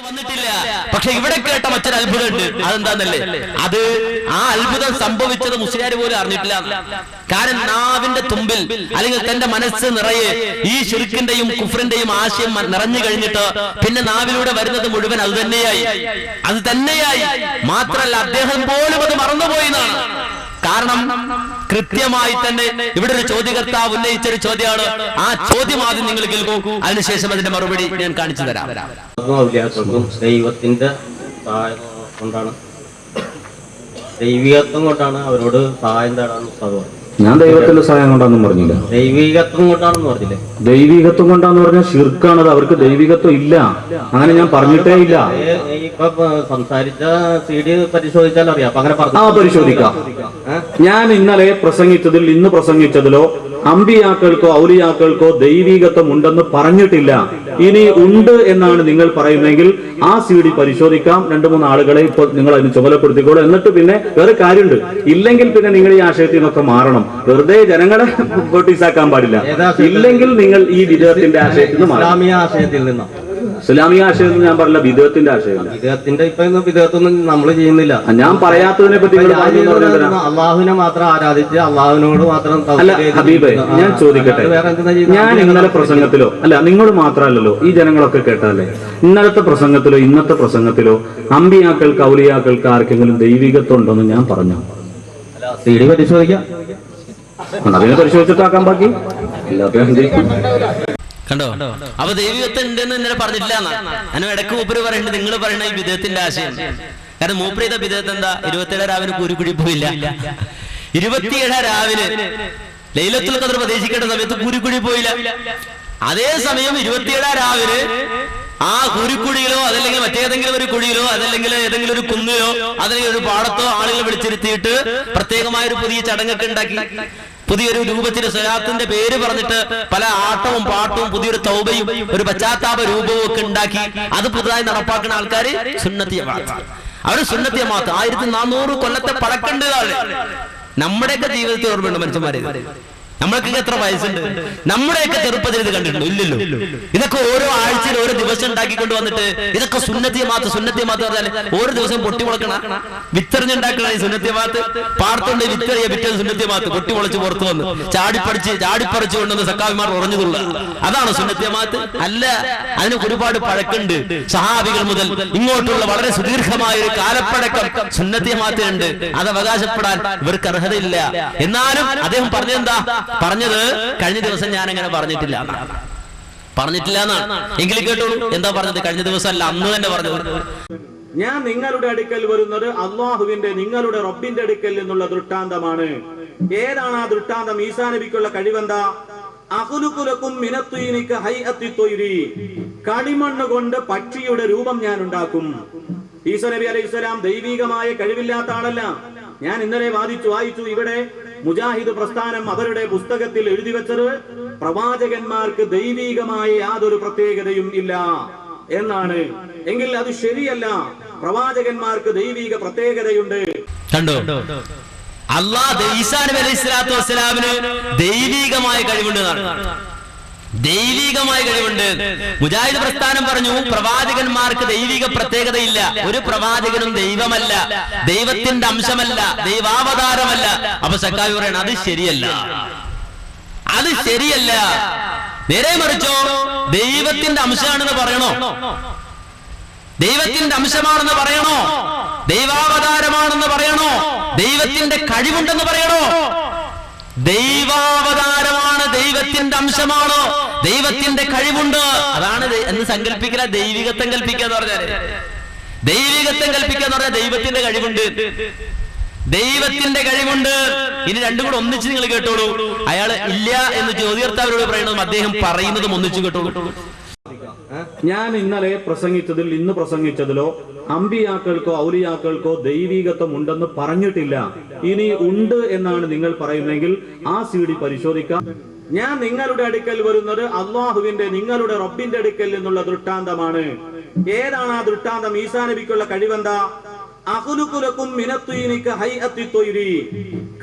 വന്നിട്ടില്ല. പക്ഷെ ഇവിടെ കേട്ട മറ്റൊരു അത്ഭുതമുണ്ട്. അതെന്താന്നല്ലേ? അത് ആ അത്ഭുതം സംഭവിച്ചത് മുസ്ലിയാർ പോലും അറിഞ്ഞിട്ടില്ല. കാരണം നാവിന്റെ തുമ്പിൽ അല്ലെങ്കിൽ തന്റെ മനസ്സ് നിറയെ ഈ ശിർക്കിന്റെയും കുഫ്രിന്റെയും ആശയം നിറഞ്ഞു കഴിഞ്ഞിട്ട് പിന്നെ നാവിലൂടെ വരുന്നത് മുഴുവൻ അത് തന്നെയായി. മാത്രല്ല അദ്ദേഹം പോലും അത് മറന്നുപോയി എന്നാണ്. കാരണം കൃത്യമായി തന്നെ ഇവിടെ ഒരു ചോദ്യകർത്താവ് ഉന്നയിച്ചൊരു ചോദ്യമാണ്. ആ ചോദ്യം ആദ്യം നിങ്ങൾ കേൾക്കൂ, അതിനുശേഷം അതിന്റെ മറുപടി ഞാൻ കാണിച്ചു തരാം. ദൈവത്തിന്റെ സഹായം കൊണ്ടാണ്, ദൈവികത്വം കൊണ്ടാണ് അവരോട് സഹായം തേടാന്ന് പറഞ്ഞു. ഞാൻ ദൈവത്തിന്റെ സഹായം കൊണ്ടാണെന്നും പറഞ്ഞില്ല, ദൈവികത്വം കൊണ്ടാണെന്ന് പറഞ്ഞില്ലേ? ദൈവികത്വം കൊണ്ടാന്ന് പറഞ്ഞാൽ ഷിർക്കാണത്. അവർക്ക് ദൈവികത്വം ഇല്ല, അങ്ങനെ ഞാൻ പറഞ്ഞിട്ടേ ഇല്ല. ഇപ്പൊ സംസാരിച്ച CD പരിശോധിച്ചാൽ അറിയാം. അപ്പൊ അങ്ങനെ പരിശോധിക്കാം. ഞാൻ ഇന്നലെ പ്രസംഗിച്ചതിൽ ഇന്ന് പ്രസംഗിച്ചതിലോ അമ്പിയാക്കൾക്കോ ഔലിയാക്കൾക്കോ ദൈവികത്വം ഉണ്ടെന്ന് പറഞ്ഞിട്ടില്ല. ഇനി ഉണ്ട് എന്നാണ് നിങ്ങൾ പറയുന്നെങ്കിൽ ആ CD പരിശോധിക്കാം. 2-3 ആളുകളെ ഇപ്പോൾ നിങ്ങൾ അതിന് ചുമതലപ്പെടുത്തിക്കോളൂ. എന്നിട്ട് പിന്നെ വേറെ കാര്യമുണ്ട്. ഇല്ലെങ്കിൽ പിന്നെ നിങ്ങൾ ഈ ആശയത്തിൽ നിന്നൊക്കെ മാറണം. വെറുതെ ജനങ്ങളെ നോട്ടീസാക്കാൻ പാടില്ല. ഇല്ലെങ്കിൽ നിങ്ങൾ ഈ വിദേഹത്തിന്റെ ആശയത്തിൽ നിന്ന് ഇസ്ലാമിക ആശയത്തിൽ നിന്നോ? ഇസ്ലാമിക ആശയം ഞാൻ പറഞ്ഞില്ല, വിദേഹത്തിന്റെ ആശയം. വിദേഹത്തിന്റെ ഇപ്പൊ വിദേഹത്തൊന്നും നമ്മൾ ചെയ്യുന്നില്ല. ഞാൻ പറയാത്തതിനെ പറ്റി അള്ളാഹുവിനെ മാത്രം ആരാധിച്ച് അള്ളാഹുവിനോട് മാത്രം. അല്ല ഹബീബേ, ഞാൻ ചോദിക്കട്ടെ, ഞാൻ ഇന്നലെ പ്രസംഗത്തിലോ അല്ല നിങ്ങൾ മാത്രമല്ലല്ലോ ഈ ജനങ്ങളൊക്കെ കേട്ടല്ലേ, ഇന്നലത്തെ പ്രസംഗത്തിലോ ഇന്നത്തെ പ്രസംഗത്തിലോ അമ്പിയാക്കൾക്ക് ഔലിയാക്കൾക്ക് ആർക്കെങ്കിലും ദൈവികത്വം ഉണ്ടോന്ന് ഞാൻ പറഞ്ഞു? CD പരിശോധിക്കാം. അതിനെ പരിശോധിച്ചിട്ടാക്കാൻ ബാക്കി കണ്ടോ? അപ്പൊ ദൈവികത്വം ഉണ്ടെന്ന് ഇന്നലെ പറഞ്ഞിട്ടില്ല. അതിന് ഇടയ്ക്ക് മൂപ്പര് പറയുന്നുണ്ട് നിങ്ങൾ പറയുന്ന ഈ വിദേഹത്തിന്റെ ആശയം. കാരണം മൂപ്പര് ചെയ്ത വിദേഹത്ത് എന്താ? 27 രാവിലെ കൂരിക്കുഴി പോയില്ല. 27 രാവിലെ ലൈലത്തുൽ ഖദ്ർ പ്രതീക്ഷിക്കേണ്ട സമയത്ത് കൂരിക്കുഴി പോയില്ല. അതേസമയം 27 രാവിലെ ആ കുരിക്കുഴിയിലോ അതല്ലെങ്കിൽ മറ്റേതെങ്കിലും ഒരു കുഴിയിലോ അതല്ലെങ്കിൽ ഏതെങ്കിലും ഒരു കുന്നിലോ അതല്ലെങ്കിൽ ഒരു പാടത്തോ ആളുകൾ വിളിച്ചിരുത്തിയിട്ട് പ്രത്യേകമായ ഒരു പുതിയ ചടങ്ങൊക്കെ ഉണ്ടാക്കി, പുതിയൊരു രൂപത്തിന് സ്വലാത്തിന്റെ പേര് പറഞ്ഞിട്ട് പല ആട്ടവും പാട്ടവും പുതിയൊരു തൗബയും ഒരു പശ്ചാത്താപ രൂപവും ഒക്കെ ഉണ്ടാക്കി അത് പുതുതായി നടപ്പാക്കുന്ന ആൾക്കാര് സുന്നത്തി ജമാഅത്ത്. അവര് സുന്നത്തി ജമാഅത്ത് 1400 കൊല്ലത്തെ പഴക്കണ്ടതാണ്. നമ്മുടെയൊക്കെ ജീവിതത്തിൽ ഓർമ്മയുണ്ട് മനുഷ്യന്മാരെ? നമ്മൾക്കൊക്കെ എത്ര വയസ്സുണ്ട്? നമ്മുടെയൊക്കെ ചെറുപ്പത്തിൽ ഇത് കണ്ടിട്ടുണ്ടോ? ഇല്ലല്ലോ. ഇതൊക്കെ ഓരോ ആഴ്ചയിൽ ഓരോ ദിവസം ഉണ്ടാക്കിക്കൊണ്ട് വന്നിട്ട് ഇതൊക്കെ സുന്നത്തി ജമാഅത്ത് പറഞ്ഞാൽ ഓരോ ദിവസം പൊട്ടിമുളക്കണ വിത്തെറിഞ്ഞുണ്ടാക്കണ ഈ സുന്നത്തി ജമാഅത്ത്. പാർത്തുകൊണ്ട് വിത്തെറിയ വിറ്റത് സുന്നത്തി ജമാഅത്ത് പൊട്ടിമുളച്ച് പുറത്തു വന്ന് ചാടിപ്പറിച്ചു കൊണ്ടുവന്ന് സക്കാവിമാർ ഉറഞ്ഞുകൊള്ള അതാണ് സുന്നത്തി ജമാഅത്ത്. അല്ല, അതിന് ഒരുപാട് പഴക്കുണ്ട്. സഹാബികൾ മുതൽ ഇങ്ങോട്ടുള്ള വളരെ സുദീർഘമായ ഒരു കാലപ്പഴക്കം സുന്നത്തി ജമാഅത്തിനുണ്ട്. അത് അവകാശപ്പെടാൻ ഇവർക്ക് അർഹതയില്ല. എന്നാലും അദ്ദേഹം പറഞ്ഞെന്താ പറഞ്ഞത്? കഴിഞ്ഞ ദിവസം ഞാൻ അങ്ങനെ പറഞ്ഞിട്ടില്ല എന്നാണ്. എങ്കിലും കേട്ടോളൂ എന്താ പറഞ്ഞത്. കഴിഞ്ഞ ദിവസം അല്ല, അന്ന് തന്നെ പറഞ്ഞത്. ഞാൻ നിങ്ങളുടെ അടുക്കൽ വരുന്നത് അള്ളാഹുവിന്റെ നിങ്ങളുടെ റബ്ബിന്റെ അടുക്കൽ നിന്നുള്ള ദൃഷ്ടാന്തമാണ്. ഏതാണ് ആ ദൃഷ്ടാന്തം? ഈസാ നബിക്കുള്ള കഴിവെന്താ? കളിമണ്ണ് കൊണ്ട് പക്ഷിയുടെ രൂപം ഞാൻ ഉണ്ടാക്കും. ഈസാ നബി അലൈഹിസ്സലാം ദൈവികമായ കഴിവില്ലാത്ത ആളല്ല. ഞാൻ ഇന്നലെ വായിച്ചു ഇവിടെ മുജാഹിദ് പ്രസ്ഥാനം അവരുടെ പുസ്തകത്തിൽ എഴുതി വെച്ചത് പ്രവാചകന്മാർക്ക് ദൈവികമായ യാതൊരു പ്രത്യേകതയും ഇല്ല എന്നാണ്. എങ്കിൽ അത് ശരിയല്ല. പ്രവാചകന്മാർക്ക് ദൈവിക പ്രത്യേകതയുണ്ട്. കണ്ടോ? അല്ലാഹ് ഈസാ നബി അലൈഹിസ്സലാത്തു വസ്സലാമിന് ദൈവികമായ കഴിവുണ്ട്. ദൈവികമായ കഴിവുണ്ട്. മുജാഹിദ് പ്രസ്ഥാനം പറഞ്ഞു പ്രവാചകന്മാർക്ക് ദൈവിക പ്രത്യേകതയില്ല. ഒരു പ്രവാചകനും ദൈവമല്ല, ദൈവത്തിന്റെ അംശമല്ല, ദൈവാവതാരമല്ല. അപ്പൊ സക്കാവി പറയണം അത് ശരിയല്ല. നേരെ മറിച്ചോ ദൈവത്തിന്റെ അംശമാണെന്ന് പറയണോ? ദൈവത്തിന്റെ അംശമാണെന്ന് പറയണോ? ദൈവാവതാരമാണെന്ന് പറയണോ? ദൈവത്തിന്റെ കഴിവുണ്ടെന്ന് പറയണോ? ദൈവാവതാരമാണ്, ദൈവത്തിന്റെ അംശമാണോ, ദൈവത്തിന്റെ കഴിവുണ്ട്, അതാണ് എന്ന് സങ്കല്പിക്കില്ല. ദൈവികത്വം കൽപ്പിക്കാന്ന് പറഞ്ഞാല് ദൈവത്തിന്റെ കഴിവുണ്ട്. ഇനി രണ്ടും കൂടെ ഒന്നിച്ച് നിങ്ങൾ കേട്ടോളൂ. അയാൾ ഇല്ല എന്ന് ചോദ്യകർത്താവിനോട് പറയുന്നതും അദ്ദേഹം പറയുന്നതും ഒന്നിച്ച് കേട്ടോളൂ. ഞാൻ ഇന്നലെ പ്രസംഗിച്ചതിൽ ഇന്ന് പ്രസംഗിച്ചതിലോ അമ്പിയാക്കൾക്കോ ഔലിയാക്കൾക്കോ ദൈവികത്വം ഉണ്ടെന്ന് പറഞ്ഞിട്ടില്ല. ഇനി ഉണ്ട് എന്നാണ് നിങ്ങൾ പറയുന്നെങ്കിൽ ആ CD പരിശോധിക്കാം. ഞാൻ നിങ്ങളുടെ അടുക്കൽ വരുന്നത് അള്ളാഹുവിന്റെ നിങ്ങളുടെ റബ്ബിന്റെ അടുക്കൽ നിന്നുള്ള ദൃഷ്ടാന്തമാണ്. ഏതാണ് ആ ദൃഷ്ടാന്തം? ഈസാ നബിക്കുള്ള കഴിവെന്താ?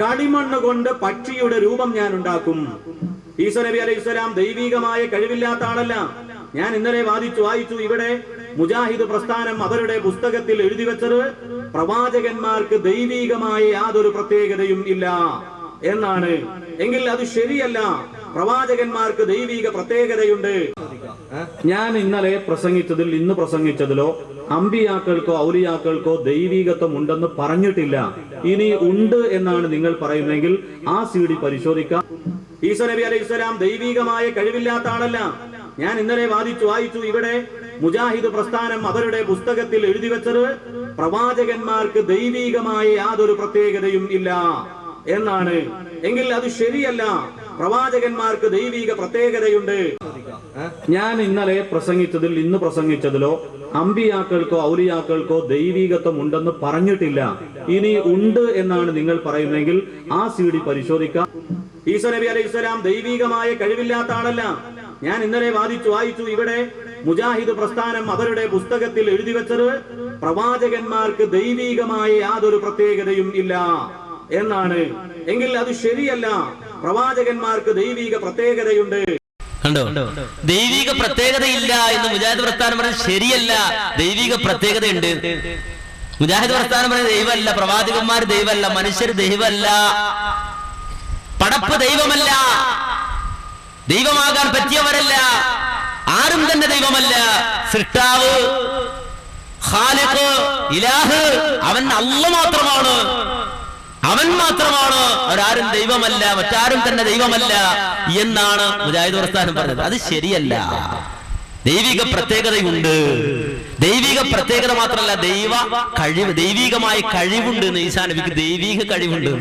കളിമണ്ണ് കൊണ്ട് പക്ഷിയുടെ രൂപം ഞാൻ ഉണ്ടാക്കും. ഈസാ നബി അലൈഹിസ്സലാം ദൈവികമായ കഴിവില്ലാത്ത ആളല്ല. ഞാൻ ഇന്നലെ വായിച്ചു ഇവിടെ മുജാഹിദ് പ്രസ്ഥാനം അവരുടെ പുസ്തകത്തിൽ എഴുതി വെച്ചത് പ്രവാചകന്മാർക്ക് ദൈവീകമായ യാതൊരു പ്രത്യേകതയും ഇല്ല എന്നാണ്. എങ്കിൽ അത് ശരിയല്ല. പ്രവാചകന്മാർക്ക് ദൈവിക പ്രത്യേകതയുണ്ട്. ഞാൻ ഇന്നലെ പ്രസംഗിച്ചതിൽ ഇന്ന് പ്രസംഗിച്ചതിലോ അമ്പിയാക്കൾക്കോ ഔലിയാക്കൾക്കോ ദൈവീകത്വം ഉണ്ടെന്ന് പറഞ്ഞിട്ടില്ല. ഇനി ഉണ്ട് എന്നാണ് നിങ്ങൾ പറയുന്നെങ്കിൽ ആ CD പരിശോധിക്കാം. ഈസ നബി അലൈഹിസ്സലാം ദൈവീകമായ കഴിവില്ലാത്ത ആളല്ല. ഞാൻ ഇന്നലെ വായിച്ചു ഇവിടെ മുജാഹിദ് പ്രസ്ഥാനം അവരുടെ പുസ്തകത്തിൽ എഴുതി വെച്ചത് പ്രവാചകന്മാർക്ക് ദൈവീകമായ യാതൊരു പ്രത്യേകതയും ഇല്ല എന്നാണ്. എങ്കിൽ അത് ശരിയല്ല. പ്രവാചകന്മാർക്ക് ദൈവിക പ്രത്യേകതയുണ്ട്. ഞാൻ ഇന്നലെ പ്രസംഗിച്ചതിൽ ഇന്ന് പ്രസംഗിച്ചതിലോ അമ്പിയാക്കൾക്കോ ഔലിയാക്കൾക്കോ ദൈവീകത്വം ഉണ്ടെന്ന് പറഞ്ഞിട്ടില്ല. ഇനി ഉണ്ട് എന്നാണ് നിങ്ങൾ പറയുന്നെങ്കിൽ ആ CD പരിശോധിക്കാം. ഈസ നബി അലൈഹിസ്സലാം ദൈവീകമായ കഴിവില്ലാത്ത ആളല്ല. ഞാൻ ഇന്നലെ വായിച്ചു ഇവിടെ മുജാഹിദ് പ്രസ്ഥാനം അവരുടെ പുസ്തകത്തിൽ എഴുതി വെച്ചത് പ്രവാചകന്മാർക്ക് ദൈവീകമായ യാതൊരു പ്രത്യേകതയും ഇല്ല എന്നാണ്. എങ്കിൽ അത് ശരിയല്ല. പ്രവാചകന്മാർക്ക് ദൈവിക പ്രത്യേകതയുണ്ട്. കണ്ടോ, ദൈവിക പ്രത്യേകതയില്ല എന്ന് മുജാഹിദ് പ്രസ്ഥാനം പറഞ്ഞത് ശരിയല്ല. ദൈവിക പ്രത്യേകതയുണ്ട്. മുജാഹിദ് പ്രസ്ഥാനം പറഞ്ഞത് ദൈവമല്ല, പ്രവാചകന്മാർ ദൈവമല്ല, മനുഷ്യർ ദൈവമല്ല, പടപ്പ് ദൈവമല്ല, ദൈവമാകാൻ പറ്റിയവരല്ല, ആരും തന്നെ ദൈവമല്ല. സൃഷ്ടാവ്, ഖാലിഖ്, ഇലാഹ് അവൻ അല്ലാഹ് മാത്രമാണ്, അവൻ മാത്രമാണ്, അവരാരും ദൈവമല്ല, മറ്റാരും തന്നെ ദൈവമല്ല എന്നാണ് മുജാഹിദ് പ്രസ്ഥാനം പറഞ്ഞത്. അത് ശരിയല്ല. ദൈവിക പ്രത്യേകതയുണ്ട്. ദൈവിക പ്രത്യേകത മാത്രമല്ല, ദൈവികമായ കഴിവുണ്ട്. ഈസാ നബിക്ക് ദൈവിക കഴിവുണ്ട്.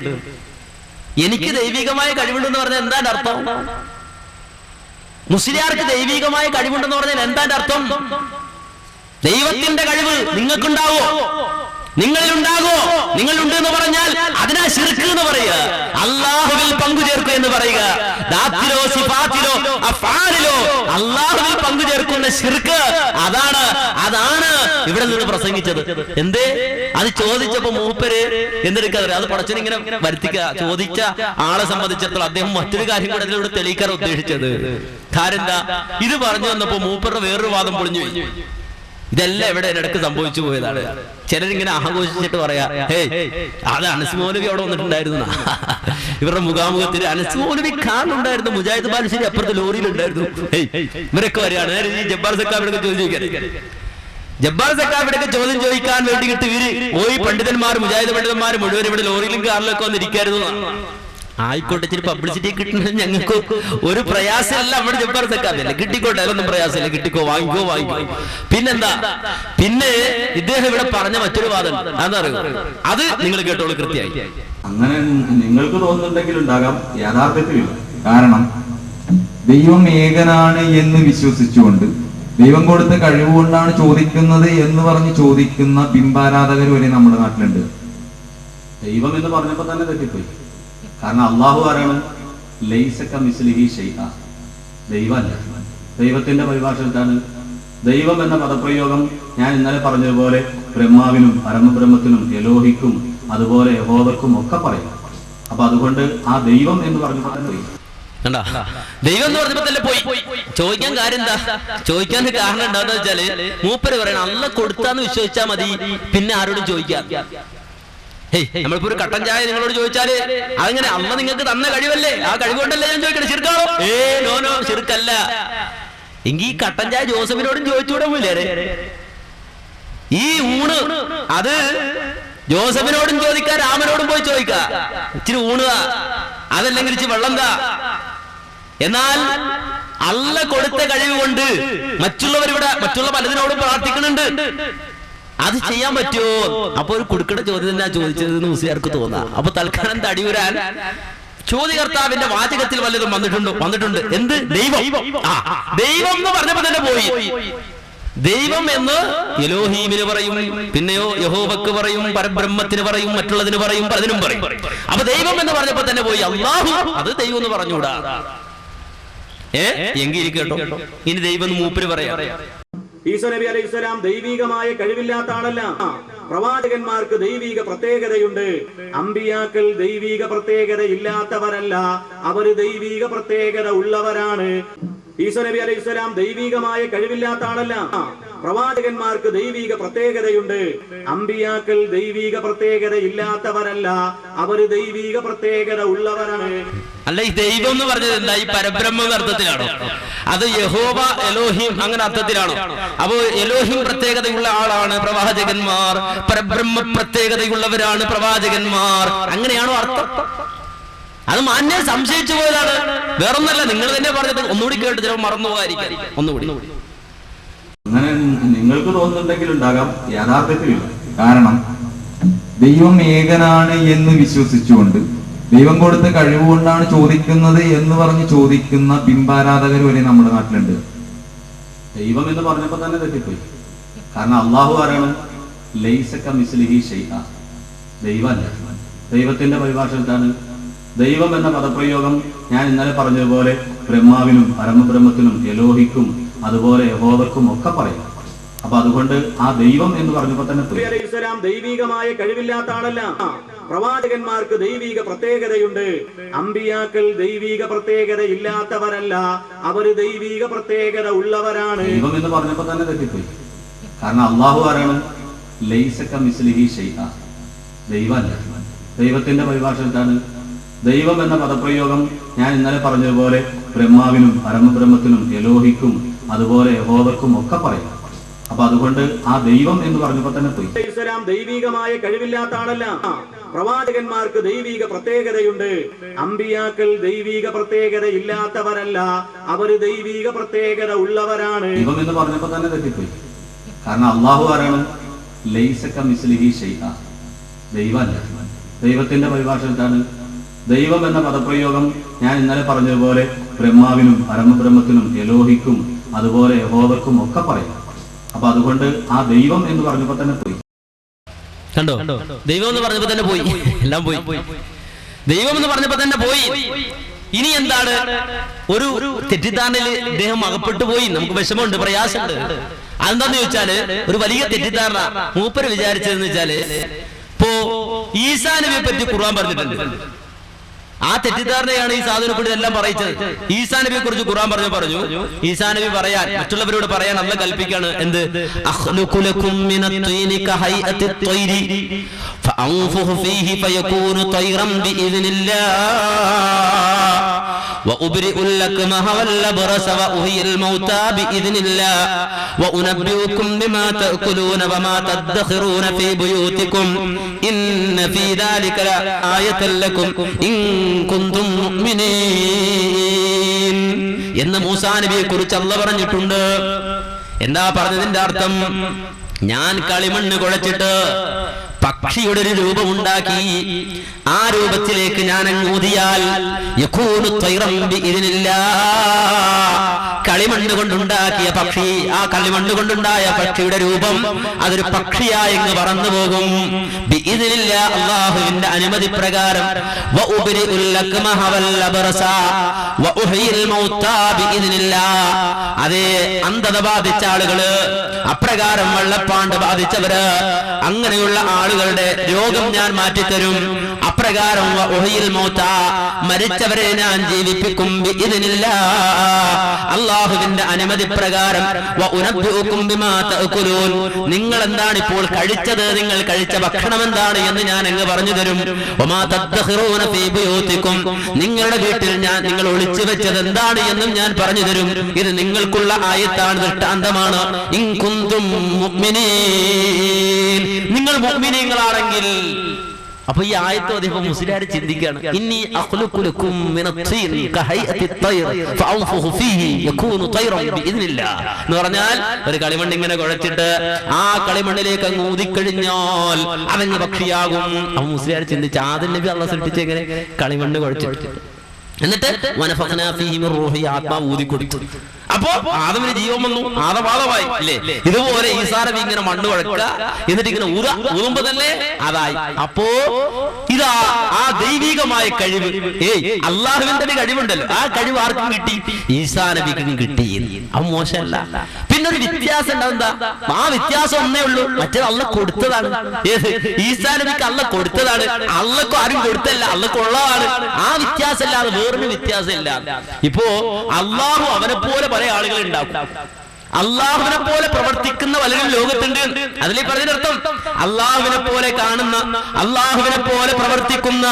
എനിക്ക് ദൈവികമായ കഴിവുണ്ടെന്ന് പറഞ്ഞാൽ എന്താണ് അർത്ഥം? മുസ്ലിയാർക്ക് ദൈവികമായ കഴിവുണ്ടെന്ന് പറഞ്ഞാൽ എന്താണ് അർത്ഥം? ദൈവത്തിന്റെ കഴിവ് നിങ്ങൾക്കുണ്ടാവോ? നിങ്ങളിലുണ്ടാകോ? നിങ്ങളുണ്ട് എന്ന് പറഞ്ഞാൽ അതിനാ ശിർക്ക് എന്ന് പറയുക. അള്ളാഹുവിൽ പങ്കുചേർക്കുക എന്ന് പറയുക. ദാത്തിലോ സിഫാത്തിലോ അഫ്ആലിലോ അള്ളാഹുവിൽ പങ്കുചേർക്കുന്ന ശിർക്ക്, അതാണ് ഇവിടെ നിന്ന് പ്രസംഗിച്ചത്. എന്തേ? അത് ചോദിച്ചപ്പോ മൂപ്പര് എന്തെടുക്കാതെ അത് പടച്ചനിങ്ങനെ വരുത്തിക്കുക. ചോദിച്ച ആളെ സംബന്ധിച്ചിടത്തോളം അദ്ദേഹം മറ്റൊരു കാര്യം കൂടെ അതിലൂടെ തെളിയിക്കാൻ ഉദ്ദേശിച്ചത്. കാരണം എന്താ? ഇത് പറഞ്ഞു വന്നപ്പോ മൂപ്പരുടെ വേറൊരു വാദം പൊളിഞ്ഞു പോയി. ഇതെല്ലാം ഇവിടെ ഇടയ്ക്ക് സംഭവിച്ചു പോയതാണ്. ചിലരിങ്ങനെ ആഘോഷിച്ചിട്ട് പറയാ, അത് അനസ് മൗലവി അവിടെ വന്നിട്ടുണ്ടായിരുന്നു. ഇവരുടെ മുഖാമുഖത്തിന് അനസ് മൗലവി കാണുന്നുണ്ടായിരുന്നു, മുജാഹിദ് ബാലുശ്ശേരി അപ്പുറത്ത് ലോറിയിലുണ്ടായിരുന്നു. ഇവരൊക്കെ വരികയാണ്. ജബ്ബാർ സക്കാബിടൊക്കെ ജബ്ബാർ സക്കാബിടൊക്കെ ചോദ്യം ചോദിക്കാൻ വേണ്ടിയിട്ട് ഇവര് പോയി പണ്ഡിതന്മാർ, മുജാഹിദ് പണ്ഡിതന്മാർ മുഴുവൻ ഇവിടെ ലോറിയിലും കാറിലൊക്കെ വന്നിരിക്കായിരുന്നു. ആയിക്കോട്ടെ, ഇച്ചിരി പബ്ലിസിറ്റി കിട്ടുന്നത് ഞങ്ങൾക്ക് ഒരു പ്രയാസമല്ല. നമ്മുടെ ജബ്ബാർ സക്കാബില്ല, കിട്ടിക്കോട്ടെ, അതൊന്നും പ്രയാസമില്ല, കിട്ടിക്കോ, വാങ്ങിക്കോ. പിന്നെന്താ? പിന്നെ ഇദ്ദേഹം ഇവിടെ പറഞ്ഞ മറ്റൊരു വാദം എന്താ അറിയോ? അത് നിങ്ങൾ കേട്ടോളൂ കൃത്യമായി. അങ്ങനെ നിങ്ങൾക്ക് തോന്നുന്നുണ്ടെങ്കിൽ ഉണ്ടാകാം, യാഥാർത്ഥ്യത്തിലില്ല. കാരണം ദൈവം ഏകനാണ് എന്ന് വിശ്വസിച്ചുകൊണ്ട് ദൈവം കൊടുത്ത കഴിവുകൊണ്ടാണ് ചോദിക്കുന്നത് എന്ന് പറഞ്ഞ് ചോദിക്കുന്ന ബിംബാരാധകർ വരെ നമ്മുടെ നാട്ടിലുണ്ട്. ദൈവം എന്ന് പറഞ്ഞപ്പോ തന്നെ തെറ്റിപ്പോയി. കാരണം അള്ളാഹു ആരാണ്? ലൈസക മിസ്ലിഹി ഷൈഅ, ദൈവമല്ല. ദൈവത്തിന്റെ പരിഭാഷ എന്താണ്? ദൈവം എന്ന പദപ്രയോഗം ഞാൻ ഇന്നലെ പറഞ്ഞതുപോലെ ബ്രഹ്മാവിനും പരമബ്രഹ്മത്തിനും എലോഹിക്കും അതുപോലെ യഹോവക്കും ഒക്കെ പറയും. അപ്പൊ അതുകൊണ്ട് ആ ദൈവം എന്ന് പറഞ്ഞപ്പോ തന്നെ പോയി. ദൈവം എന്ന് പറഞ്ഞപ്പോ തന്നെ പോയി. ചോദിക്കാൻ കാര്യം എന്താ? ചോദിക്കാൻ കാരണം എന്താന്ന് വെച്ചാല് മൂപ്പര് പറയണം അള്ളാഹ് കൊടുത്താന്ന് വിശ്വസിച്ചാ മതി, പിന്നെ ആരോടും ചോദിക്കാം. നമ്മളിപ്പോ ഒരു കട്ടൻ ചായ നിങ്ങളോട് ചോദിച്ചാല് അതങ്ങനെ അള്ളാഹ് നിങ്ങൾക്ക് തന്ന കഴിവല്ലേ, ആ കഴിവ് കൊണ്ടല്ലേ ഞാൻ ചോദിക്കണേ, ശിർക്കാണോ? നോ, ശിർക്കല്ല. എങ്കിൽ ഈ കട്ടൻ ചായ ജോസഫിനോടും ചോദിച്ചുകൂടെ പോയില്ലേ? ഈ ഊണ് അത് ജോസഫിനോടും ചോദിക്കാം, രാമനോടും പോയി ചോദിക്കാം, ഇച്ചിരി ഊണുക, അതല്ലെങ്കിൽ ഇച്ചിരി വെള്ളം താ. എന്നാൽ അള്ളാഹ് കൊടുത്ത കഴിവ് കൊണ്ട് മറ്റുള്ള പലതിനോടും പ്രാർത്ഥിക്കുന്നുണ്ട്. അത് ചെയ്യാൻ പറ്റുമോ? അപ്പൊ ഒരു കുടുക്കട ചോദ്യം തന്നെ ചോദിച്ചതെന്ന് മുസ്ലിയാർക്ക് തോന്നാം. അപ്പൊ തൽക്കാലം തടിയൂരാൻ ചോദ്യകർത്താവിന്റെ വാചകത്തിൽ വല്ലതും വന്നിട്ടുണ്ട്. എന്ത്? ദൈവം. ദൈവം എന്ന് പറഞ്ഞപ്പോ തന്നെ പോയി. ദൈവം എന്ന് എലോഹീമിന് പറയും, പിന്നെയോ യഹോവക്ക് പറയും, പരബ്രഹ്മത്തിന് പറയും, മറ്റുള്ളതിന് പറയും, പലതിനും പറയും. അപ്പൊ ദൈവം എന്ന് പറഞ്ഞപ്പോ തന്നെ പോയി. അല്ലാഹു അത് ദൈവം എന്ന് പറഞ്ഞൂടാ. എങ്കിൽ കേട്ടോ, ഇനി ദൈവം മൂപ്പര് പറയാം. ഈസാ നബി അലൈഹിസ്സലാം ദൈവികമായ കഴിവില്ലാത്ത ആളല്ല. പ്രവാചകന്മാർക്ക് ദൈവിക പ്രത്യേകതയുണ്ട്. അമ്പിയാക്കൾ ദൈവിക പ്രത്യേകത ഇല്ലാത്തവരല്ല, അവര് ദൈവിക പ്രത്യേകത ഉള്ളവരാണ്. ഈസാ നബി അലൈഹി സ്വലാം ദൈവികമായ കഴിവില്ലാത്ത ആളല്ല. പ്രവാചകന്മാർക്ക് ദൈവിക പ്രത്യേകതയുണ്ട്. അമ്പിയാക്കൾ ദൈവിക പ്രത്യേകത ഇല്ലാത്തവരല്ല, അവര് ദൈവിക പ്രത്യേകത ഉള്ളവരാണ്. അല്ല, ഈ ദൈവം എന്ന് പറഞ്ഞത് എന്താ? ഈ പരബ്രഹ്മ അർത്ഥത്തിലാണോ? അത് യഹോവ എലോഹിം അങ്ങനെ അർത്ഥത്തിലാണോ? അപ്പോ എലോഹിം പ്രത്യേകതയുള്ള ആളാണ് പ്രവാചകന്മാർ, പരബ്രഹ്മ പ്രത്യേകതയുള്ളവരാണ് പ്രവാചകന്മാർ, അങ്ങനെയാണോ അർത്ഥം? അത് മാന്യം സംശയിച്ചു പോയതാണ്, വേറൊന്നല്ല. നിങ്ങൾ തന്നെ പറഞ്ഞത് ഒന്നുകൂടി കേട്ട് ചിലപ്പോൾ മറന്നു പോകാതിരിക്കാൻ. ഒന്നുകൂടി അങ്ങനെ നിങ്ങൾക്ക് തോന്നുന്നുണ്ടെങ്കിൽ ഉണ്ടാകാം, യാഥാർത്ഥ്യത്തിലില്ല. കാരണം ദൈവം ഏകനാണ് എന്ന് വിശ്വസിച്ചുകൊണ്ട് ദൈവം കൊടുത്ത കഴിവുകൊണ്ടാണ് ചോദിക്കുന്നത് എന്ന് പറഞ്ഞ് ചോദിക്കുന്ന ബിംബാരാധകർ വരെ നമ്മുടെ നാട്ടിലുണ്ട്. ദൈവം എന്ന് പറഞ്ഞപ്പോ തന്നെ തെറ്റിപ്പോയി. കാരണം അള്ളാഹു ആരാണ്? ലൈസക മിസ്ലിഹി ഷൈഅ, ദൈവമല്ല. ദൈവത്തിന്റെ പരിഭാഷ എന്താണ്? ദൈവം എന്ന പദപ്രയോഗം ഞാൻ ഇന്നലെ പറഞ്ഞതുപോലെ ബ്രഹ്മാവിനും പരമബ്രഹ്മത്തിനും എലോഹിക്കും അതുപോലെ യഹോവക്കും ഒക്കെ പറയാം. അപ്പൊ അതുകൊണ്ട് ആ ദൈവം എന്ന് പറഞ്ഞപ്പോ തന്നെ അലൈഹിസ്സലാം ദൈവികമായ കഴിവില്ലാത്ത ആളല്ല. പ്രവാചകന്മാർക്ക് ദൈവിക പ്രത്യേകതയുണ്ട്. അമ്പിയാക്കൾ ദൈവിക പ്രത്യേകത ഇല്ലാത്തവരല്ല, അവര് ദൈവിക പ്രത്യേകത ഉള്ളവരാണ്. ദൈവം എന്ന് പറഞ്ഞപ്പോ തന്നെ തെറ്റിപ്പോയി. കാരണം അള്ളാഹു ആരാണ്? ലൈസക മിസ്ലിഹി ഷൈഅ, ദൈവമല്ല. ദൈവത്തിന്റെ പരിഭാഷ എന്താണ്? ദൈവം എന്ന പദപ്രയോഗം ഞാൻ ഇന്നലെ പറഞ്ഞതുപോലെ ബ്രഹ്മാവിനും പരമബ്രഹ്മത്തിനും എലോഹിക്കും അതുപോലെ യഹോവക്കും ഒക്കെ പറയാം. അപ്പൊ അതുകൊണ്ട് ആ ദൈവം എന്ന് പറഞ്ഞപ്പോ തന്നെ പോയി. ഇസ്ലാം ദൈവികമായ കഴിവില്ലാത്ത ആളല്ല. പ്രവാചകന്മാർക്ക് ദൈവിക പ്രത്യേകതയുണ്ട്. അമ്പിയാക്കൾ ദൈവിക പ്രത്യേകത ഇല്ലാത്തവരല്ല, അവര് ദൈവിക പ്രത്യേകത ഉള്ളവരാണ്. ദൈവം എന്ന് പറഞ്ഞപ്പോ തന്നെ തെറ്റിപ്പോയി. കാരണം അള്ളാഹു ആരാണ്? ലൈസക മിസ്ലിഹി ഷൈഅ, ദൈവമല്ല. ദൈവത്തിന്റെ പരിഭാഷ എന്താണ്? ദൈവം എന്ന പദപ്രയോഗം ഞാൻ ഇന്നലെ പറഞ്ഞതുപോലെ ബ്രഹ്മാവിനും പരമബ്രഹ്മത്തിനും എലോഹിക്കും അതുപോലെ യഹോവക്കും ഒക്കെ പറയാം. അപ്പൊ അതുകൊണ്ട് ആ ദൈവം എന്ന് പറഞ്ഞപ്പോ തന്നെ പോയി. കണ്ടോ? ദൈവം എന്ന് പറഞ്ഞപ്പോ തന്നെ പോയി, എല്ലാം പോയി. ദൈവം എന്ന് പറഞ്ഞപ്പോ തന്നെ പോയി. ഇനി എന്താണ്? ഒരു തെറ്റിദ്ധാരണയിൽ ഇദ്ദേഹം അകപ്പെട്ടു പോയി. നമുക്ക് വിഷമമുണ്ട്, പ്രയാസമുണ്ട്. അതെന്താന്ന് ചോദിച്ചാല് ഒരു വലിയ തെറ്റിദ്ധാരണ മൂപ്പര് വിചാരിച്ചതെന്ന് വെച്ചാല്, ഇപ്പോ ഈസാ നബിയെ പറ്റി ഖുർആൻ പറഞ്ഞിട്ടുണ്ട്. ആ തെറ്റിദ്ധാരണയാണ് ഈ സാധുവിനെ കൊണ്ട് എല്ലാം പറയിച്ചത്. ഈസാ നബിയെ കുറിച്ച് ഖുർആൻ പറഞ്ഞു ഈസാ നബി പറയാൻ, മറ്റുള്ളവരോട് പറയാൻ അല്ലാഹ് കൽപ്പിക്കാണ്. എന്ത്? അഖ്ലുഖു ലക്കും മിനത്ത്-തീനി കഹൈഅത്തി ത്വയ്രി ഫഅൻഫുഹു ഫീഹി ഫയകൂനു ത്വയ്റൻ ബിഇذനില്ലാഹ് وأبرئ الأكمه والأبرص وأحيي الموتى بإذن الله وأنبئكم بما تأكلون وما تدخرون في بيوتكم إن في ذلك لآية لكم إن كنتم مؤمنين എന്ന് മൂസാ നബിയെ കുറിച്ച് അല്ലാഹ് പറഞ്ഞിട്ടുണ്ട്. എന്താ പറഞ്ഞതിന്റെ അർത്ഥം? ഞാൻ കളിമണ്ണ് കുഴച്ചിട്ട് പക്ഷിയുടെ ഒരു രൂപമുണ്ടാക്കി, ആ രൂപത്തിലേക്ക് ഞാൻ അങ്ങ് ഊതിയാൽ കളിമണ്ണ് കൊണ്ടുണ്ടാക്കിയ പക്ഷി, ആ കളിമണ്ണ് കൊണ്ടുണ്ടായ പക്ഷിയുടെ രൂപം അതൊരു പക്ഷിയായി അങ്ങ് പറന്നു പോകും. അല്ലാഹുവിന്റെ അനുമതി പ്രകാരം. അതേ, അന്ധത ബാധിച്ച ആളുകള്, അപ്രകാരം വെള്ളപ്പാണ്ട് ബാധിച്ചവര്, അങ്ങനെയുള്ള ആളുകളുടെ രോഗം ഞാൻ മാറ്റിത്തരും. അപ്രകാരം മരിച്ചവരെ ഞാൻ ജീവിപ്പിക്കും അല്ലാഹുവിന്റെ അനുമതി പ്രകാരം. നിങ്ങൾ എന്താണ് ഇപ്പോൾ കഴിച്ചത്, നിങ്ങൾ കഴിച്ച ഭക്ഷണം എന്താണ് എന്ന് ഞാൻ അങ്ങ് പറഞ്ഞു തരും. നിങ്ങളുടെ വീട്ടിൽ നിങ്ങൾ ഒളിച്ചു വെച്ചത് എന്താണ് എന്നും ഞാൻ പറഞ്ഞു തരും. ഇത് നിങ്ങൾക്കുള്ള ആയത്താണ്, ദൃഷ്ടാന്തമാണ്. ഇൻ കുന്തും മുഅ്മിനീൻ, നിങ്ങൾ മുഅ്മിനീങ്ങളാണെങ്കിൽ. അപ്പൊ ഈ ആയത്ത് ഓതിയപ്പോൾ മുസ്ലിയാർ ചിന്തിക്കുകയാണ്, ഇന്നി അഖ്ലുഖു ലക്കും മിനത്ത്-തീൻ കഹൈഅത്തി ത്വയ്ർ ഫഅൻഫുഹു ഫീഹി യകൂനു ത്വയ്റൻ ബിഇذനില്ലാഹ് എന്ന് പറഞ്ഞാൽ ഒരു കളിമണ്ണ് ഇങ്ങനെ കുഴച്ചിട്ട് ആ കളിമണ്ണിലേക്ക് അങ്ങ് ഊതിക്കഴിഞ്ഞാൽ അതങ്ങ് പക്ഷിയാകും. അപ്പൊ മുസ്ലിയാർ ചിന്തിച്ചു, ആദം നബി അല്ലാഹു സൃഷ്ടിച്ച എങ്ങനെ? കളിമണ്ണ് കുഴച്ചിട്ട്, എന്നിട്ട് വനഫഖ്നാ ഫീഹി മിർ റൂഹി, ആത്മാവ് ഊതിക്കൊടുത്തു. അപ്പോ ആദമിന് ജീവൻ വന്നു, ആദമായി അല്ലേ? ഇതുപോലെ ഈസാ നബി ഇങ്ങനെ മണ്ണ് കുഴക്കുക, എന്നിട്ട് ഇങ്ങനെ ഊതുമ്പോ തന്നെ അതായി. അപ്പോ ഇതാ ആ ദൈവികമായ കഴിവ്, അള്ളാഹുവിന്റെ കഴിവുണ്ടല്ലോ, ആ കഴിവ് ആർക്കും കിട്ടി? ഈസാ നബിക്കും കിട്ടി. അത് മോശമല്ല. പിന്നെ ഒരു വ്യത്യാസം ഉണ്ടാവും. എന്താ ആ വ്യത്യാസം ഒന്നേ ഉള്ളൂ, മറ്റേ അള്ള കൊടുത്തതാണ്. ഏത്? ഈസാ നബിക്ക് അള്ള കൊടുത്തതാണ്, അള്ളക്കും ആരും കൊടുത്തല്ല, അള്ളക്ക് ഉള്ളതാണ്. ആ വ്യത്യാസം ഇല്ലാതെ വേറൊരു വ്യത്യാസം ഇല്ല. ഇപ്പോ അള്ളാഹു അവനെ പോലെ പല ആളുകൾ ഉണ്ടാക്കും, അള്ളാഹുവിനെ പോലെ പ്രവർത്തിക്കുന്ന പലരും ലോകത്തുണ്ട്. അതിൽ പറഞ്ഞതിനർത്ഥം അള്ളാഹുവിനെ പോലെ കാണുന്ന, അള്ളാഹുവിനെ പോലെ പ്രവർത്തിക്കുന്ന,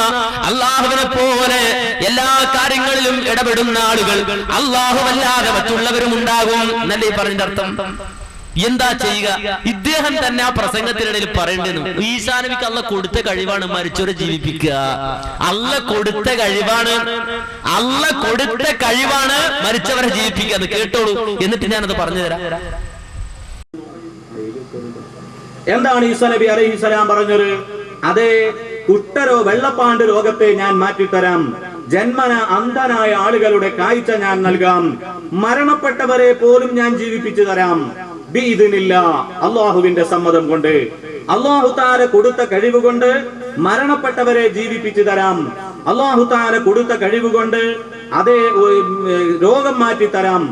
അള്ളാഹുവിനെ പോലെ എല്ലാ കാര്യങ്ങളിലും ഇടപെടുന്ന ആളുകൾ അള്ളാഹുവല്ലാതെ മറ്റുള്ളവരും ഉണ്ടാകും എന്നല്ലേ പറഞ്ഞതിന്റെ അർത്ഥം. എന്താ ചെയ്യുക? ഇദ്ദേഹം തന്നെ ആ പ്രസംഗത്തിനിടയിൽ പറയേണ്ടത് ഈസാ നബിക്ക് അള്ള കൊടുത്ത കഴിവാണ് മരിച്ചവരെ ജീവിപ്പിക്കുക. അള്ള കൊടുത്ത കഴിവാണ്, അള്ള കൊടുത്ത കഴിവാണ് മരിച്ചവരെ ജീവിപ്പിക്കുക. അത് കേട്ടോളൂ, എന്നിട്ട് ഞാനത് പറഞ്ഞു തരാം. എന്താണ് ഈസാ നബി അലൈഹിസ്സലാം പറഞ്ഞത്? അതേ, കുട്ടരോ വെള്ളപ്പാണ്ട് രോഗത്തെ ഞാൻ മാറ്റിത്തരാം, ജന്മന അന്ധനായ ആളുകളുടെ കാഴ്ച ഞാൻ നൽകാം, മരണപ്പെട്ടവരെ പോലും ഞാൻ ജീവിപ്പിച്ചു തരാം. ബിഇദ്നില്ല, അള്ളാഹുവിന്റെ സമ്മതം കൊണ്ട്, അള്ളാഹു തആല കൊടുത്ത കഴിവ് കൊണ്ട് മരണപ്പെട്ടവരെ ജീവിപ്പിച്ചു തരാം. അള്ളാഹു തആല കൊടുത്ത കഴിവ് കൊണ്ട് അതേ രോഗം മാറ്റി തരാം.